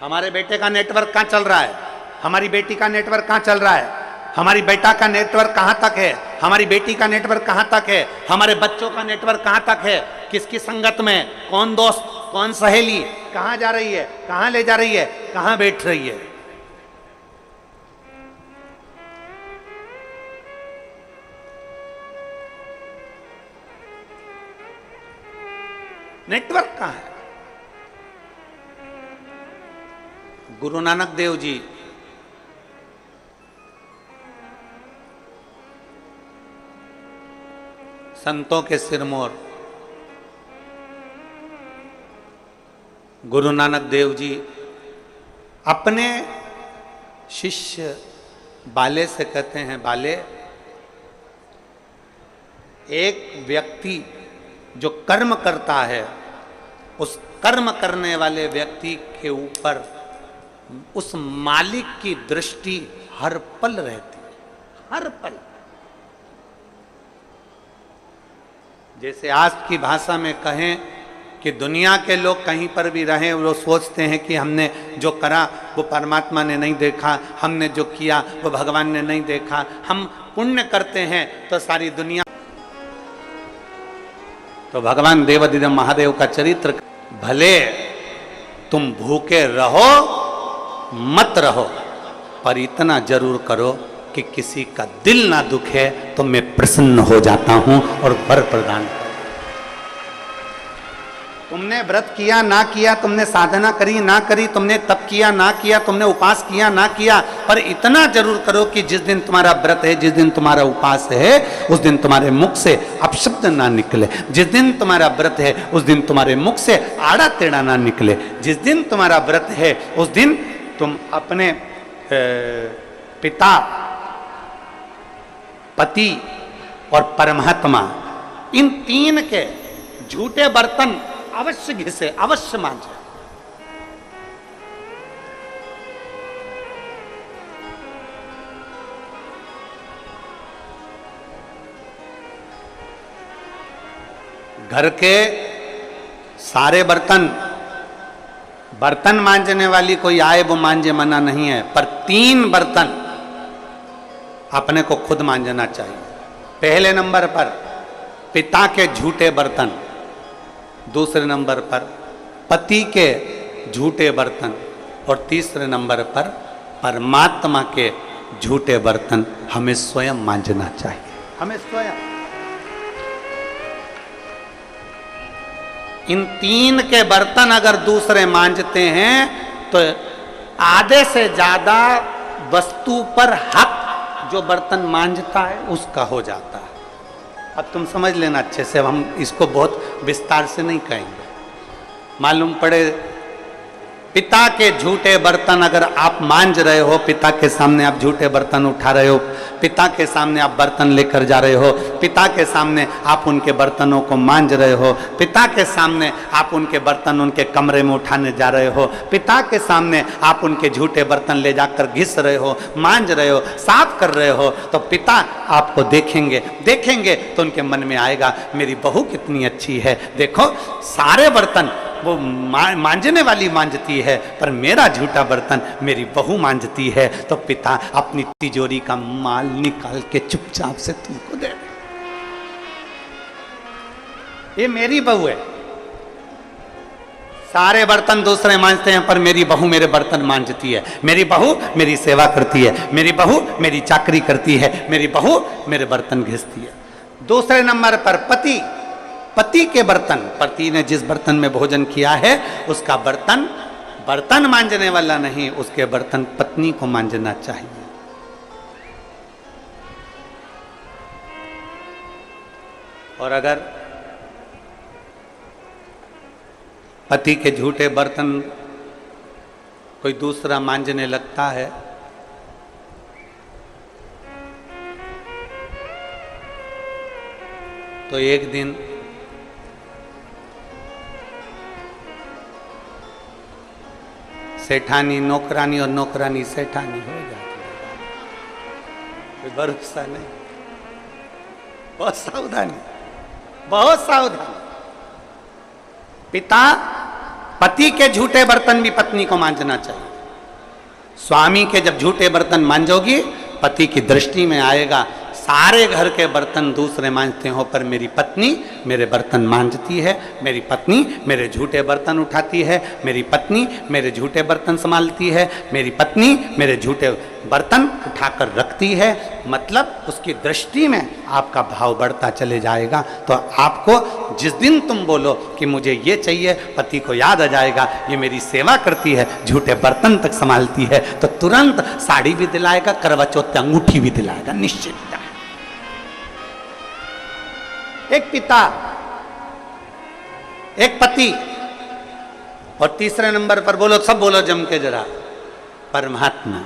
Speaker 1: हमारे बेटे का नेटवर्क कहां चल रहा है, हमारी बेटी का नेटवर्क कहां चल रहा है, हमारी बेटा का नेटवर्क कहां तक है, हमारी बेटी का नेटवर्क कहां तक है, हमारे बच्चों का नेटवर्क कहां तक है, किसकी संगत में, कौन दोस्त, कौन सहेली कहां जा रही है, कहां ले जा रही है, कहां बैठ रही है। नेटवर्क कहां है। गुरु नानक देव जी संतों के सिरमौर, गुरु नानक देव जी अपने शिष्य बाले से कहते हैं, बाले, एक व्यक्ति जो कर्म करता है, उस कर्म करने वाले व्यक्ति के ऊपर उस मालिक की दृष्टि हर पल रहती है, हर पल। जैसे आज की भाषा में कहें कि दुनिया के लोग कहीं पर भी रहें, वो सोचते हैं कि हमने जो करा वो परमात्मा ने नहीं देखा, हमने जो किया वो भगवान ने नहीं देखा। हम पुण्य करते हैं तो सारी दुनिया। तो भगवान देवाधिदेव महादेव का चरित्र, भले तुम भूखे रहो मत रहो, पर इतना जरूर करो कि किसी का दिल ना दुखे तो मैं प्रसन्न हो जाता हूं और वर प्रदान। तुमने व्रत किया ना किया, तुमने साधना करी ना करी, तुमने तप किया ना किया, तुमने उपास किया ना किया, पर इतना जरूर करो कि जिस दिन तुम्हारा व्रत है, जिस दिन तुम्हारा उपास है, उस दिन तुम्हारे मुख से अपशब्द ना निकले। जिस दिन तुम्हारा व्रत है उस दिन तुम्हारे मुख से आड़ा टेढ़ा ना निकले। जिस दिन तुम्हारा व्रत है उस दिन तुम अपने पिता, पति और परमात्मा, इन तीन के झूठे बर्तन अवश्य घिसे, अवश्य मांझे। घर के सारे बर्तन मांजने वाली कोई आए वो मांझे, मना नहीं है, पर 3 बर्तन अपने को खुद मांझना चाहिए। पहले नंबर पर पिता के झूठे बर्तन, दूसरे नंबर पर पति के झूठे बर्तन, और तीसरे नंबर पर परमात्मा के झूठे बर्तन हमें स्वयं मांझना चाहिए, हमें स्वयं। इन 3 के बर्तन अगर दूसरे मांझते हैं तो आधे से ज्यादा वस्तु पर हक जो बर्तन मांझता है उसका हो जाता है। अब तुम समझ लेना अच्छे से, हम इसको बहुत विस्तार से नहीं कहेंगे। मालूम पड़े पिता के झूठे बर्तन अगर आप मांझ रहे हो, पिता के सामने आप झूठे बर्तन उठा रहे हो, पिता के सामने आप बर्तन लेकर जा रहे हो, पिता के सामने आप उनके बर्तनों को मांझ रहे हो, पिता के सामने आप उनके बर्तन उनके कमरे में उठाने जा रहे हो, पिता के सामने आप उनके झूठे बर्तन ले जाकर घिस रहे हो, मांझ रहे हो, साफ कर रहे हो, तो पिता आपको देखेंगे तो उनके मन में आएगा मेरी बहू कितनी अच्छी है। देखो सारे बर्तन वो मांझने वाली मांझती है, पर मेरा झूठा बर्तन मेरी बहू मांझती है। तो पिता अपनी तिजोरी का माल निकाल के चुपचाप से तुमको दे दे, ये मेरी बहू है। सारे बर्तन दूसरे मांझते हैं, पर मेरी बहू मेरे बर्तन मांझती है, मेरी बहू मेरी सेवा करती है, मेरी बहू मेरी चाकरी करती है, मेरी बहू मेरे बर्तन घिसती है। दूसरे नंबर पर पति के बर्तन, पति ने जिस बर्तन में भोजन किया है उसका बर्तन मांझने वाला नहीं, उसके बर्तन पत्नी को मांझना चाहिए। और अगर पति के झूठे बर्तन कोई दूसरा मांझने लगता है तो एक दिन सेठानी नौकरानी और नौकरानी सेठानी हो जाती है। कोई भरोसा नहीं, बहुत सावधानी, बहुत सावधानी। पति के झूठे बर्तन भी पत्नी को मांझना चाहिए। स्वामी के जब झूठे बर्तन मांझोगी, पति की दृष्टि में आएगा सारे घर के बर्तन दूसरे मांझते हो, पर मेरी पत्नी मेरे बर्तन मांझती है, मेरी पत्नी मेरे झूठे बर्तन उठाती है, मेरी पत्नी मेरे झूठे बर्तन संभालती है, मेरी पत्नी मेरे झूठे बर्तन उठाकर रखती है। मतलब उसकी दृष्टि में आपका भाव बढ़ता चले जाएगा। तो आपको जिस दिन तुम बोलो कि मुझे ये चाहिए, पति को याद आ जाएगा ये मेरी सेवा करती है, झूठे बर्तन तक संभालती है, तो तुरंत साड़ी भी दिलाएगा, करवा चौथ पे अंगूठी भी दिलाएगा, निश्चित। एक पिता, एक पति और तीसरे नंबर पर बोलो, सब बोलो जम के जरा, परमात्मा।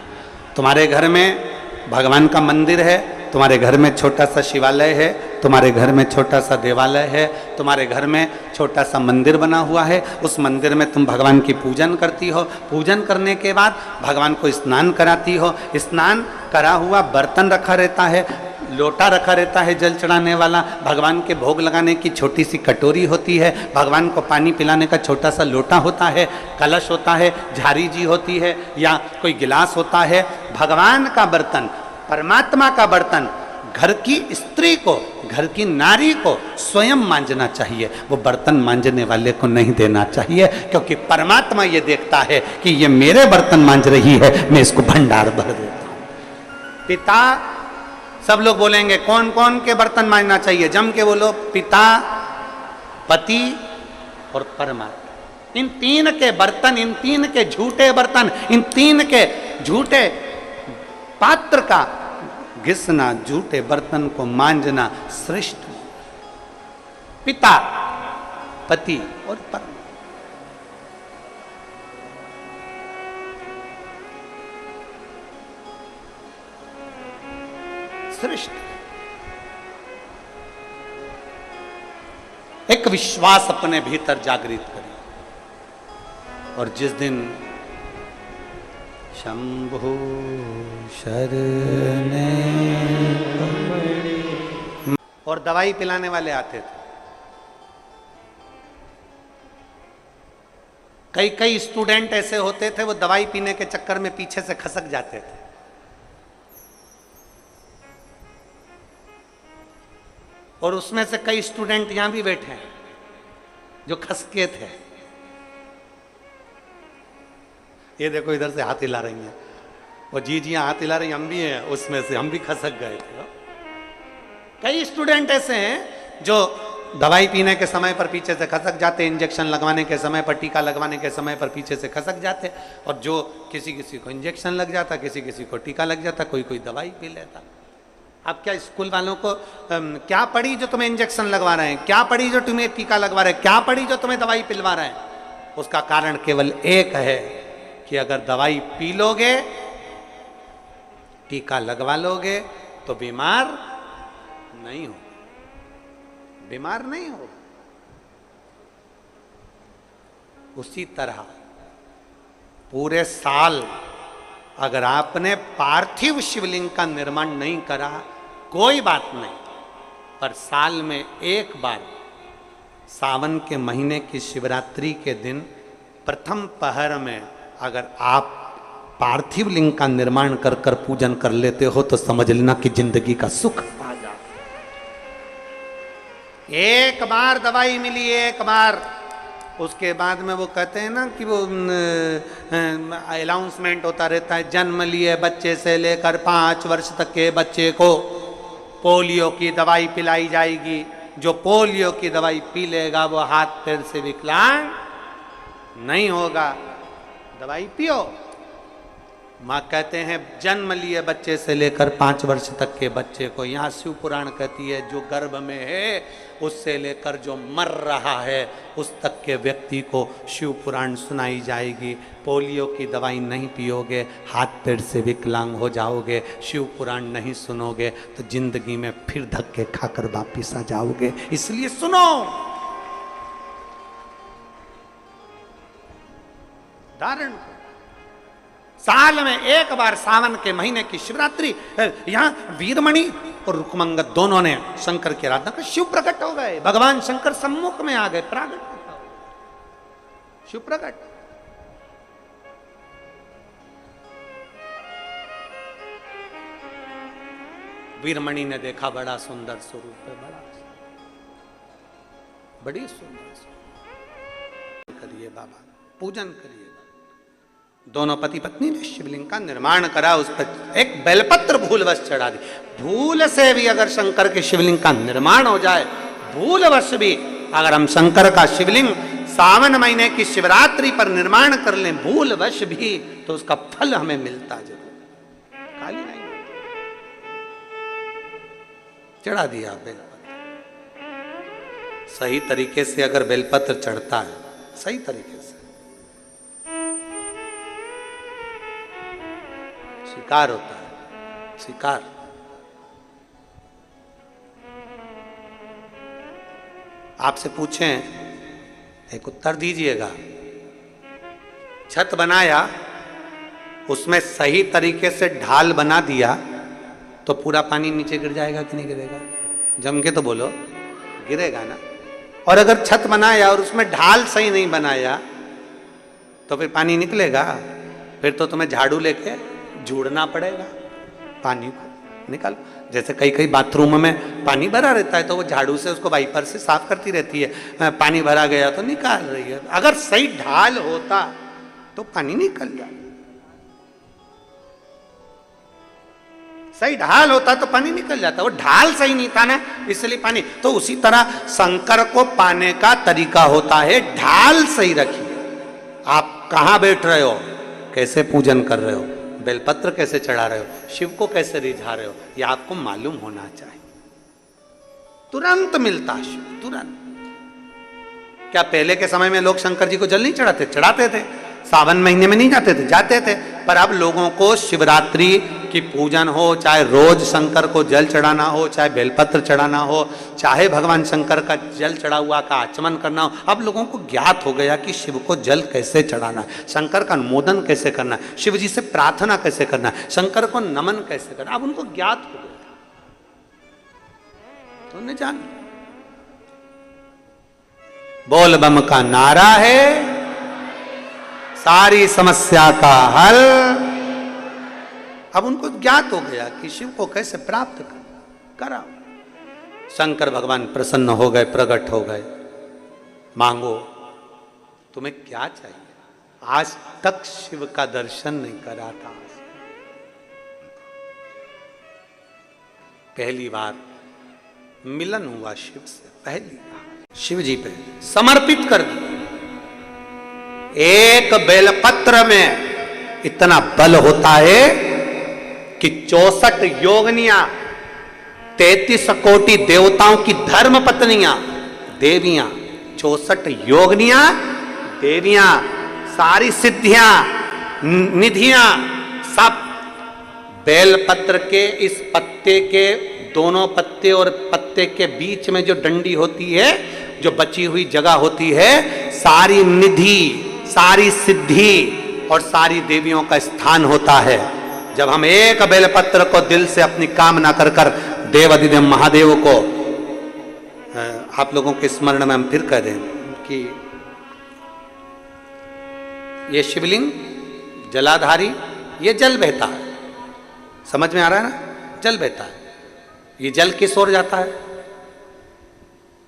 Speaker 1: तुम्हारे घर में भगवान का मंदिर है, तुम्हारे घर में छोटा सा शिवालय है, तुम्हारे घर में छोटा सा देवालय है, तुम्हारे घर में छोटा सा मंदिर बना हुआ है, उस मंदिर में तुम भगवान की पूजन करती हो। पूजन करने के बाद भगवान को स्नान कराती हो। स्नान करा हुआ बर्तन रखा रहता है, लोटा रखा रहता है जल चढ़ाने वाला, भगवान के भोग लगाने की छोटी सी कटोरी होती है, भगवान को पानी पिलाने का छोटा सा लोटा होता है, कलश होता है, झारी जी होती है या कोई गिलास होता है। भगवान का बर्तन, परमात्मा का बर्तन घर की स्त्री को, घर की नारी को स्वयं मांजना चाहिए, वो बर्तन मांजने वाले को नहीं देना चाहिए, क्योंकि परमात्मा ये देखता है कि ये मेरे बर्तन मांज रही है, मैं इसको भंडार भर देता हूं। पिता, सब लोग बोलेंगे कौन कौन के बर्तन मांजना चाहिए, जम के बोलो, पिता, पति और परमात्मा। इन तीन के बर्तन, इन तीन के झूठे बर्तन, इन तीन के झूठे पात्र का घिसना, झूठे बर्तन को मांजना श्रेष्ठ। पिता, पति और परमात्मा। श्रेष्ठ। एक विश्वास अपने भीतर जागृत करिए, और जिस दिन शंभु शरणे, और दवाई पिलाने वाले आते थे। कई कई स्टूडेंट ऐसे होते थे, वो दवाई पीने के चक्कर में पीछे से खसक जाते थे। और उसमें से कई स्टूडेंट यहां भी बैठे हैं जो खसके थे। ये देखो इधर से हाथ हिला रही हैं, वो जी हाथ हिला रही, हम भी हैं उसमें से, हम भी खसक गए थे। कई स्टूडेंट ऐसे हैं जो दवाई पीने के समय पर पीछे से खसक जाते, इंजेक्शन लगवाने के समय पर, टीका लगवाने के समय पर पीछे से खसक जाते, और जो किसी किसी को इंजेक्शन लग जाता, किसी किसी को टीका लग जाता, कोई कोई दवाई पी लेता। अब क्या स्कूल वालों को क्या पड़ी जो तुम्हें इंजेक्शन लगवा रहे हैं, क्या पड़ी जो तुम्हें टीका लगवा रहे हैं, क्या पड़ी जो तुम्हें दवाई पिलवा रहे हैं? उसका कारण केवल एक है कि अगर दवाई पी लोगे, टीका लगवा लोगे, तो बीमार नहीं हो, बीमार नहीं हो। उसी तरह पूरे साल अगर आपने पार्थिव शिवलिंग का निर्माण नहीं करा, कोई बात नहीं, पर साल में एक बार सावन के महीने की शिवरात्रि के दिन प्रथम पहर में अगर आप पार्थिव लिंग का निर्माण कर कर पूजन कर लेते हो, तो समझ लेना कि जिंदगी का सुख आ जाता। एक बार दवाई मिली, एक बार, उसके बाद में वो कहते हैं ना कि वो अनाउंसमेंट होता रहता है, जन्म लिए बच्चे से लेकर 5 वर्ष तक के बच्चे को पोलियो की दवाई पिलाई जाएगी, जो पोलियो की दवाई पी लेगा वो हाथ पैर से विकलांग नहीं होगा। दवाई पियो। माँ कहते हैं जन्म लिए बच्चे से लेकर 5 वर्ष तक के बच्चे को, यहाँ शिव पुराण कहती है जो गर्भ में है उससे लेकर जो मर रहा है उस तक के व्यक्ति को शिव पुराण सुनाई जाएगी। पोलियो की दवाई नहीं पियोगे, हाथ पैर से विकलांग हो जाओगे, शिव पुराण नहीं सुनोगे तो जिंदगी में फिर धक्के खाकर वापिस आ जाओगे। इसलिए सुनो, धारण साल में एक बार सावन के महीने की शिवरात्रि, यहां वीरमणि और रुक्मंगद दोनों ने शंकर की आराधना कर, शिव प्रकट हो गए, भगवान शंकर सम्मुख में आ गए, प्रागट शिव प्रकट। वीरमणि ने देखा बड़ा सुंदर स्वरूप है, बड़ी सुंदर। करिए बाबा, पूजन करिए। दोनों पति पत्नी ने शिवलिंग का निर्माण करा, उस पर एक बेलपत्र भूलवश चढ़ा दी। भूल से भी अगर शंकर के शिवलिंग का निर्माण हो जाए, भूलवश भी अगर हम शंकर का शिवलिंग सावन महीने की शिवरात्रि पर निर्माण कर लें, भूलवश भी, तो उसका फल हमें मिलता जरूर, खाली नहीं। चढ़ा दिया बेलपत्र, सही तरीके से अगर बेलपत्र चढ़ता है, सही तरीके से विकार होता है, स्वीकार। आपसे पूछें, एक उत्तर दीजिएगा। छत बनाया, उसमें सही तरीके से ढाल बना दिया, तो पूरा पानी नीचे गिर जाएगा कि नहीं गिरेगा? जम के तो बोलो, गिरेगा ना। और अगर छत बनाया और उसमें ढाल सही नहीं बनाया, तो फिर पानी निकलेगा? फिर तो तुम्हें झाड़ू लेके झूड़ना पड़ेगा पानी को निकाल। जैसे कई कई बाथरूम में पानी भरा रहता है, तो वो झाड़ू से उसको वाइपर से साफ करती रहती है, पानी भरा गया तो निकाल रही है। अगर सही ढाल होता तो पानी निकल जाए, सही ढाल होता तो पानी निकल जाता। वो ढाल सही नहीं था ना, इसलिए पानी। तो उसी तरह शंकर को पाने का तरीका होता है, ढाल सही रखिए। आप कहां बैठ रहे हो, कैसे पूजन कर रहे हो, बेलपत्र कैसे चढ़ा रहे हो, शिव को कैसे रिझा रहे हो, यह आपको मालूम होना चाहिए। तुरंत मिलता शिव, तुरंत। क्या पहले के समय में लोग शंकर जी को जल नहीं चढ़ाते? चढ़ाते थे। सावन महीने में नहीं जाते थे? जाते थे। पर अब लोगों को शिवरात्रि की पूजन हो, चाहे रोज शंकर को जल चढ़ाना हो, चाहे बेलपत्र चढ़ाना हो, चाहे भगवान शंकर का जल चढ़ा हुआ का आचमन करना हो, अब लोगों को ज्ञात हो गया कि शिव को जल कैसे चढ़ाना है, शंकर का अनुमोदन कैसे करना है, शिव जी से प्रार्थना कैसे करना है, शंकर को नमन कैसे करना। अब उनको ज्ञात हो गया, तो उन्हें जान। बोल बम का नारा है सारी समस्या का हल। अब उनको ज्ञात हो गया कि शिव को कैसे प्राप्त करा। शंकर भगवान प्रसन्न हो गए, प्रकट हो गए। मांगो, तुम्हें क्या चाहिए? आज तक शिव का दर्शन नहीं करा था, पहली बार मिलन हुआ शिव से, पहली बार शिव जी पे समर्पित कर दिया। एक बेलपत्र में इतना बल होता है कि 64 योगनियां, 33 कोटि देवताओं की धर्म पत्नियां, देवियां, 64 योगनियां, देवियां, सारी सिद्धियां, निधियां, सब बेलपत्र के इस पत्ते के दोनों पत्ते और पत्ते के बीच में जो डंडी होती है, जो बची हुई जगह होती है, सारी निधि, सारी सिद्धि और सारी देवियों का स्थान होता है। जब हम एक बेलपत्र को दिल से अपनी कामना कर कर देवाधिदेव महादेव को, आप लोगों के स्मरण में हम फिर कह दें कि ये शिवलिंग जलाधारी, ये जल बहता है, समझ में आ रहा है ना? जल बहता है। ये जल किस ओर जाता है?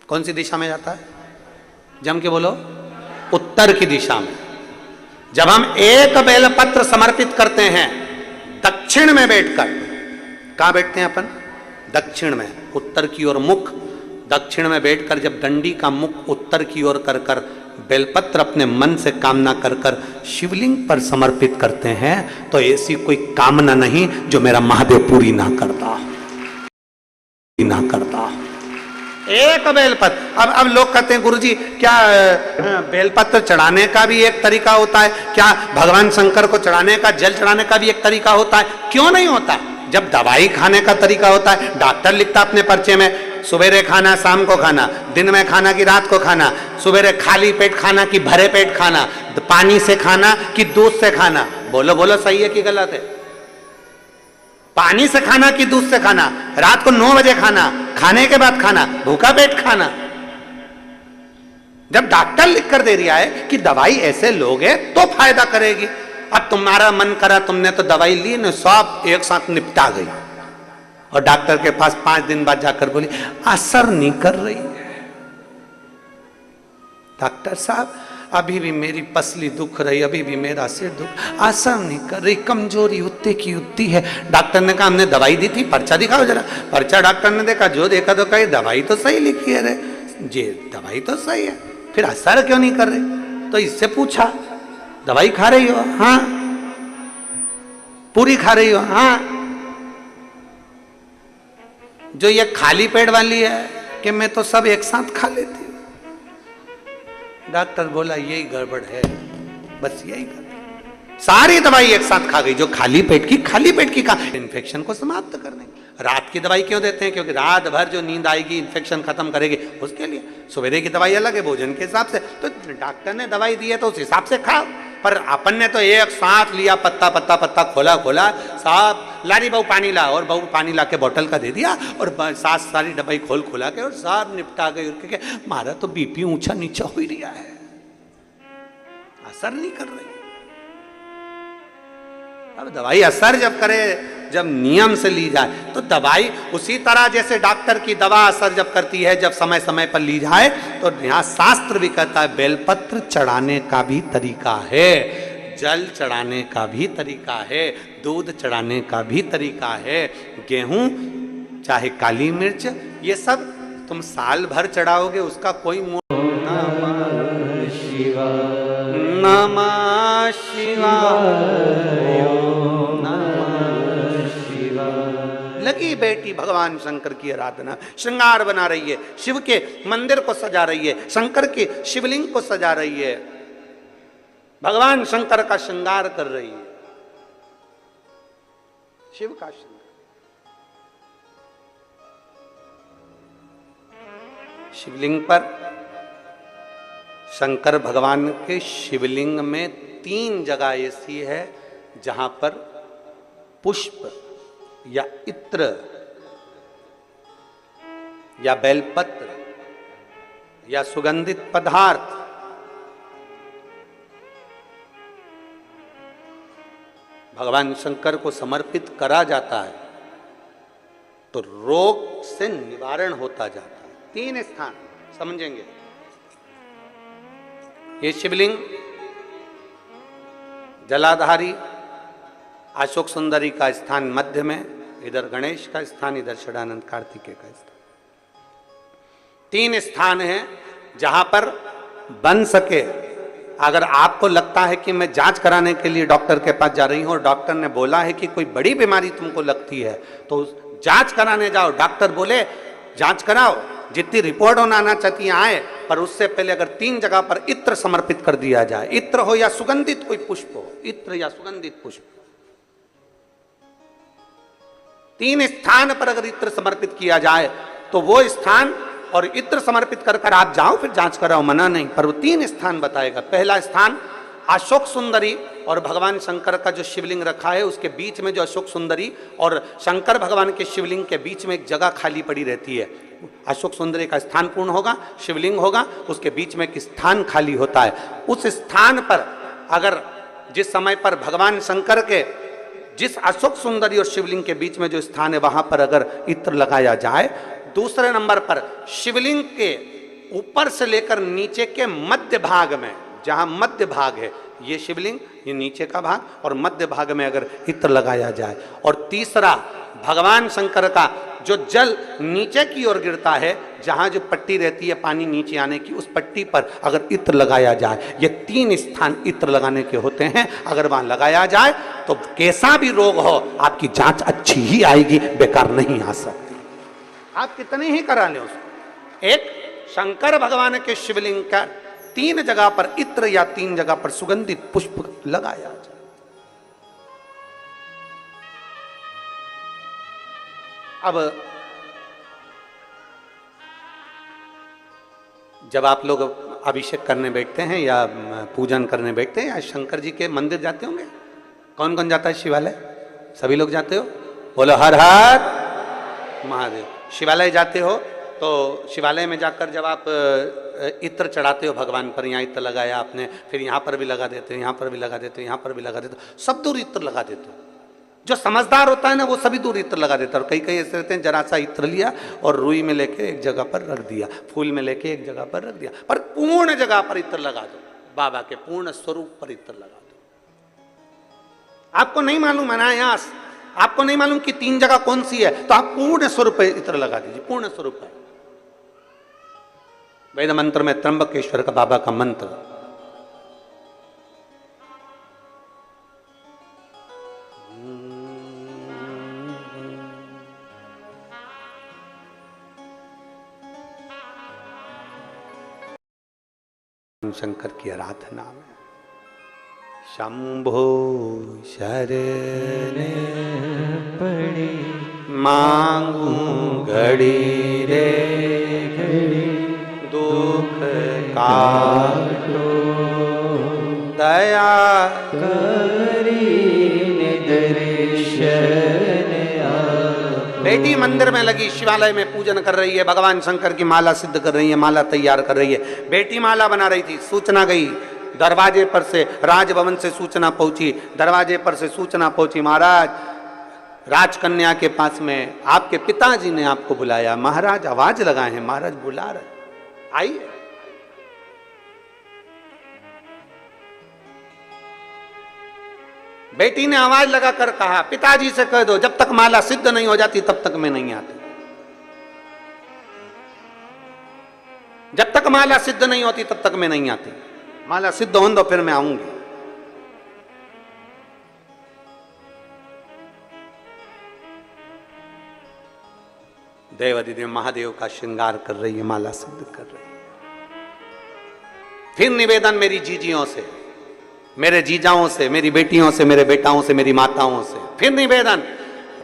Speaker 1: कौन सी दिशा में जाता है? जम के बोलो, उत्तर की दिशा में। जब हम एक बेलपत्र समर्पित करते हैं दक्षिण में बैठकर, कहां बैठते हैं अपन? दक्षिण में, उत्तर की ओर मुख। दक्षिण में बैठकर जब डंडी का मुख उत्तर की ओर कर कर बेलपत्र अपने मन से कामना कर कर शिवलिंग पर समर्पित करते हैं, तो ऐसी कोई कामना नहीं जो मेरा महादेव पूरी ना करता एक बेलपत्र। अब लोग कहते हैं गुरुजी क्या बेलपत्र चढ़ाने का भी एक तरीका होता है? क्या भगवान शंकर को चढ़ाने का, जल चढ़ाने का भी एक तरीका होता है? क्यों नहीं होता? जब दवाई खाने का तरीका होता है, डॉक्टर लिखता अपने पर्चे में सवेरे खाना, शाम को खाना, दिन में खाना कि रात को खाना, सवेरे खाली पेट खाना कि भरे पेट खाना, पानी से खाना कि दूध से खाना। बोलो बोलो, सही है कि गलत है? पानी से खाना कि दूध से खाना, रात को 9 बजे खाना, खाने के बाद खाना, भूखा पेट खाना। जब डॉक्टर लिख कर दे रहा है कि दवाई ऐसे लोगे तो फायदा करेगी, अब तुम्हारा मन करा, तुमने तो दवाई ली ना, सब एक साथ निपटा गई, और डॉक्टर के पास 5 दिन बाद जाकर बोली असर नहीं कर रही है। डॉक्टर साहब अभी भी मेरी पसली दुख रही, अभी भी मेरा सिर दुख, असर नहीं कर रही, कमजोरी उतने की उतनी है। डॉक्टर ने कहा हमने दवाई दी थी, पर्चा दिखाओ जरा। पर्चा डॉक्टर ने देखा, जो देखा तो कही दवाई तो सही लिखी है रे जी, दवाई तो सही है, फिर असर क्यों नहीं कर रही? तो इससे पूछा दवाई खा रही हो? हाँ। पूरी खा रही हो? हाँ। जो ये खाली पेट वाली है कि मैं तो सब एक साथ खा लेती हूं। डॉक्टर बोला यही गड़बड़ है, बस यही गड़बड़। सारी दवाई एक साथ खा गई, जो खाली पेट की खा, इन्फेक्शन को समाप्त करने। रात की दवाई क्यों देते हैं? क्योंकि रात भर जो नींद आएगी इन्फेक्शन खत्म करेगी, उसके लिए। सवेरे की दवाई अलग है, भोजन के हिसाब से। तो डॉक्टर ने दवाई दी है तो उस हिसाब से खाओ। पर अपन ने तो एक साथ लिया, पत्ता पत्ता पत्ता खोला खोला, साहब लारी बहू पानी ला, और बहू पानी ला के बोतल का दे दिया, और साथ सारी दवाई खोल खोला के और साहब निपटा गई। क्योंकि हमारा तो बीपी ऊंचा नीचा हो ही रहा है, असर नहीं कर रही। अब दवाई असर जब करे, जब नियम से ली जाए तो दवाई उसी तरह जैसे डॉक्टर की दवा असर जब करती है, जब समय समय पर ली जाए। तो यहाँ शास्त्र भी कहता है बेलपत्र चढ़ाने का भी तरीका है, जल चढ़ाने का भी तरीका है, दूध चढ़ाने का भी तरीका है, गेहूं चाहे काली मिर्च, ये सब तुम साल भर चढ़ाओगे, उसका कोई नमः शिवाय, नमः शिवाय, लगी बेटी भगवान शंकर की आराधना, श्रृंगार बना रही है, शिव के मंदिर को सजा रही है, शंकर के शिवलिंग को सजा रही है, भगवान शंकर का श्रृंगार कर रही है, शिव का श्रृंगार। शिवलिंग पर, शंकर भगवान के शिवलिंग में 3 जगह ऐसी है जहां पर पुष्प या इत्र या बेलपत्र या सुगंधित पदार्थ भगवान शंकर को समर्पित करा जाता है तो रोग से निवारण होता जाता है। 3 स्थान समझेंगे। ये शिवलिंग जलाधारी अशोक सुंदरी का स्थान मध्य में, इधर गणेश का स्थान, इधर षडानंद कार्तिकेय का स्थान। 3 स्थान हैं जहां पर बन सके। अगर आपको लगता है कि मैं जांच कराने के लिए डॉक्टर के पास जा रही हूं और डॉक्टर ने बोला है कि कोई बड़ी बीमारी तुमको लगती है तो जांच कराने जाओ, डॉक्टर बोले जांच कराओ, जितनी रिपोर्ट होना आना चाहती आए, पर उससे पहले अगर 3 जगह पर इत्र समर्पित कर दिया जाए, इत्र हो या सुगंधित कोई पुष्प हो, इत्र या सुगंधित पुष्प, 3 स्थान पर अगर इत्र समर्पित किया जाए तो वो स्थान और इत्र समर्पित कर कर आप जाओ, फिर जांच कराओ, मना नहीं, पर वो 3 स्थान बताएगा। पहला स्थान अशोक सुंदरी और भगवान शंकर का जो शिवलिंग रखा है उसके बीच में जो अशोक सुंदरी और शंकर भगवान के शिवलिंग के बीच में एक जगह खाली पड़ी रहती है। अशोक सुंदरी का स्थान पूर्ण होगा, शिवलिंग होगा, उसके बीच में एक स्थान खाली होता है। उस स्थान पर अगर जिस समय पर भगवान शंकर के जिस अशोक सुंदरी और शिवलिंग के बीच में जो स्थान है वहां पर अगर इत्र लगाया जाए, दूसरे नंबर पर शिवलिंग के ऊपर से लेकर नीचे के मध्य भाग में, जहां मध्य भाग है ये शिवलिंग, ये नीचे का भाग, और मध्य भाग में अगर इत्र लगाया जाए, और तीसरा भगवान शंकर का जो जल नीचे की ओर गिरता है, जहां जो पट्टी रहती है पानी नीचे आने की, उस पट्टी पर अगर इत्र लगाया जाए, ये 3 स्थान इत्र लगाने के होते हैं। अगर वहां लगाया जाए तो कैसा भी रोग हो आपकी जांच अच्छी ही आएगी, बेकार नहीं आ सकती। आप कितने ही करा लें उसको। एक शंकर भगवान के शिवलिंग का 3 जगह पर इत्र या 3 जगह पर सुगंधित पुष्प लगाया जाए। अब जब आप लोग अभिषेक करने बैठते हैं या पूजन करने बैठते हैं या शंकर जी के मंदिर जाते होंगे, कौन कौन जाता है शिवालय? सभी लोग जाते हो? बोलो हर हर महादेव। शिवालय जाते हो तो शिवालय में जाकर जब आप इत्र चढ़ाते हो भगवान पर, यहाँ इत्र लगाया आपने, फिर यहाँ पर भी लगा देते हो, यहाँ पर भी लगा देते हो, यहाँ पर भी लगा देते हो, सब दूर इत्र लगा देते हो। जो समझदार होता है ना वो सभी दूर इत्र लगा देता है। और कई कई ऐसे रहते हैं जरा सा इत्र लिया और रुई में लेके एक जगह पर रख दिया, फूल में लेके एक जगह पर रख दिया, पर पूर्ण जगह पर इत्र लगा दो, बाबा के पूर्ण स्वरूप पर इत्र लगा दो। आपको नहीं मालूम अनायास, आपको नहीं मालूम कि 3 जगह कौन सी है, तो आप पूर्ण स्वरूप पर इत्र लगा दीजिए, पूर्ण स्वरूप पर। वेद मंत्र में त्र्यंबकेश्वर का बाबा का मंत्र, शंकर की आराधना में शंभो शरण
Speaker 3: पड़े
Speaker 1: मांगू घड़ी रे
Speaker 3: घड़ी
Speaker 1: दुख काटो दया
Speaker 3: करीने दर्शन आप।
Speaker 1: बेटी मंदिर में लगी, शिवालय में पूजन कर रही है, भगवान शंकर की माला सिद्ध कर रही है, माला तैयार कर रही है। बेटी माला बना रही थी, सूचना गई दरवाजे पर से, राजभवन से सूचना पहुंची, दरवाजे पर से सूचना पहुंची, महाराज राजकन्या के पास में आपके पिताजी ने आपको बुलाया। महाराज आवाज लगाए हैं, महाराज बुला रहे, आइए। बेटी ने आवाज लगाकर कहा, पिताजी से कह दो जब तक माला सिद्ध नहीं हो जाती तब तक मैं नहीं आती। जब तक माला सिद्ध नहीं होती तब तक मैं नहीं आती। माला सिद्ध हो दो फिर मैं आऊंगी। देवाधिदेव महादेव का श्रृंगार कर रही है, माला सिद्ध कर रही है। फिर निवेदन मेरी जीजियों से, मेरे जीजाओं से, मेरी बेटियों से, मेरे बेटाओं से, मेरी माताओं से, फिर निवेदन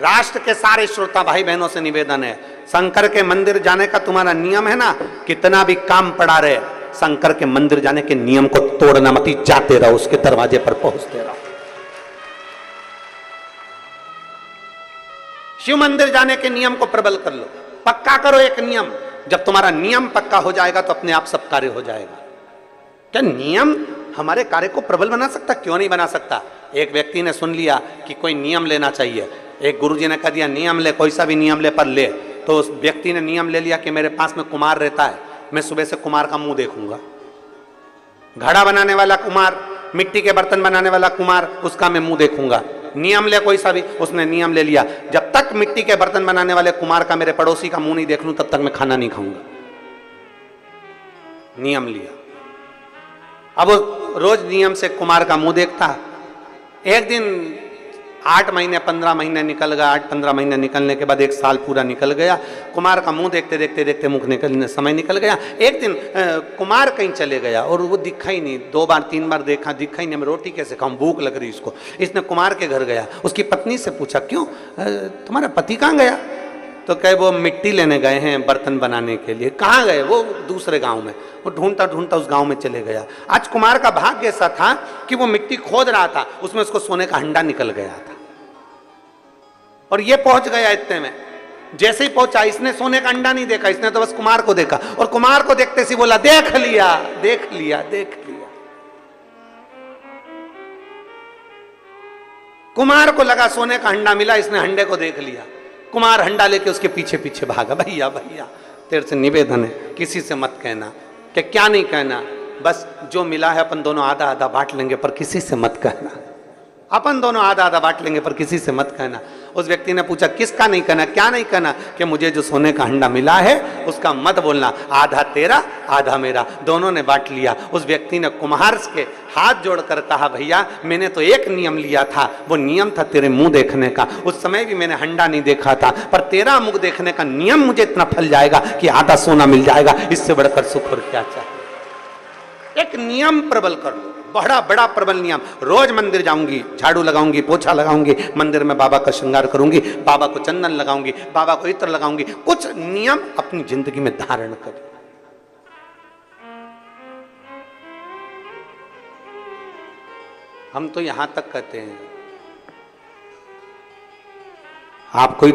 Speaker 1: राष्ट्र के सारे श्रोता भाई बहनों से निवेदन है, शंकर के मंदिर जाने का तुम्हारा नियम है ना, कितना भी काम पड़ा रहे, शंकर के मंदिर जाने के नियम को तोड़ना मत, जाते रहो, उसके दरवाजे पर पहुंचते रहो। शिव मंदिर जाने के नियम को प्रबल कर लो, पक्का करो एक नियम। जब तुम्हारा नियम पक्का हो जाएगा तो अपने आप सब कार्य हो जाएगा। क्या नियम हमारे कार्य को प्रबल बना सकता? क्यों नहीं बना सकता। एक व्यक्ति ने सुन लिया कि कोई नियम लेना चाहिए, एक गुरुजी ने कह दिया नियम ले, कोई सा भी नियम ले पर ले, तो उस व्यक्ति ने नियम ले लिया कि मेरे पास में कुमार रहता है, मैं सुबह से कुमार का मुंह देखूंगा। घड़ा बनाने वाला कुमार, मिट्टी के बर्तन बनाने वाला कुमार, उसका मैं मुंह देखूंगा। नियम ले कोई सा भी, उसने नियम ले लिया, जब तक मिट्टी के बर्तन बनाने वाले कुमार का, मेरे पड़ोसी का मुंह नहीं देख लूं तब तक मैं खाना नहीं खाऊंगा। नियम लिया। अब रोज नियम से कुमार का मुंह देखता। एक दिन 8 महीने 15 महीने निकल गया, 8-15 महीने निकलने के बाद 1 साल पूरा निकल गया। कुमार का मुंह देखते देखते देखते मुख निकलने समय निकल गया। एक दिन कुमार कहीं चले गया और वो दिखा ही नहीं, 2 बार 3 बार देखा, दिखा ही नहीं। मैं रोटी कैसे खाऊं, भूख लग रही इसको। इसने कुमार के घर गया, उसकी पत्नी से पूछा क्यों तुम्हारा पति कहाँ गया? तो कहे वो मिट्टी लेने गए हैं बर्तन बनाने के लिए। कहाँ गए? वो दूसरे गांव में। वो ढूंढता ढूंढता उस गांव में चले गया। आज कुमार का भाग्य ऐसा था कि वो मिट्टी खोद रहा था, उसमें उसको सोने का हंडा निकल गया था और ये पहुंच गया। इतने में जैसे ही पहुंचा, इसने सोने का अंडा नहीं देखा, इसने तो बस कुमार को देखा और कुमार को देखते सी बोला देख लिया देख लिया देख लिया। कुमार को लगा सोने का हंडा मिला, इसने हंडे को देख लिया। कुमार हंडा लेके उसके पीछे पीछे भागा। भैया भैया तेरे से निवेदन है, किसी से मत कहना। क्या नहीं कहना? बस जो मिला है अपन दोनों आधा आधा बांट लेंगे, पर किसी से मत कहना। अपन दोनों आधा आधा बांट लेंगे पर किसी से मत कहना। उस व्यक्ति ने पूछा किसका नहीं कहना? क्या नहीं कहना? कि मुझे जो सोने का हंडा मिला है उसका मत बोलना, आधा तेरा आधा मेरा, दोनों ने बांट लिया। उस व्यक्ति ने कुम्हार के हाथ जोड़कर कहा भैया मैंने तो एक नियम लिया था, वो नियम था तेरे मुंह देखने का। उस समय भी मैंने हंडा नहीं देखा था, पर तेरा मुंह देखने का नियम मुझे इतना फल जाएगा कि आधा सोना मिल जाएगा। इससे बढ़कर सुख और क्या चाहिए? एक नियम प्रबल कर लो, बड़ा बड़ा प्रबल नियम। रोज मंदिर जाऊंगी, झाड़ू लगाऊंगी, पोछा लगाऊंगी, मंदिर में बाबा का श्रृंगार करूंगी, बाबा को चंदन लगाऊंगी, बाबा को इत्र लगाऊंगी। कुछ नियम अपनी जिंदगी में धारण करें। हम तो यहां तक कहते हैं आप कोई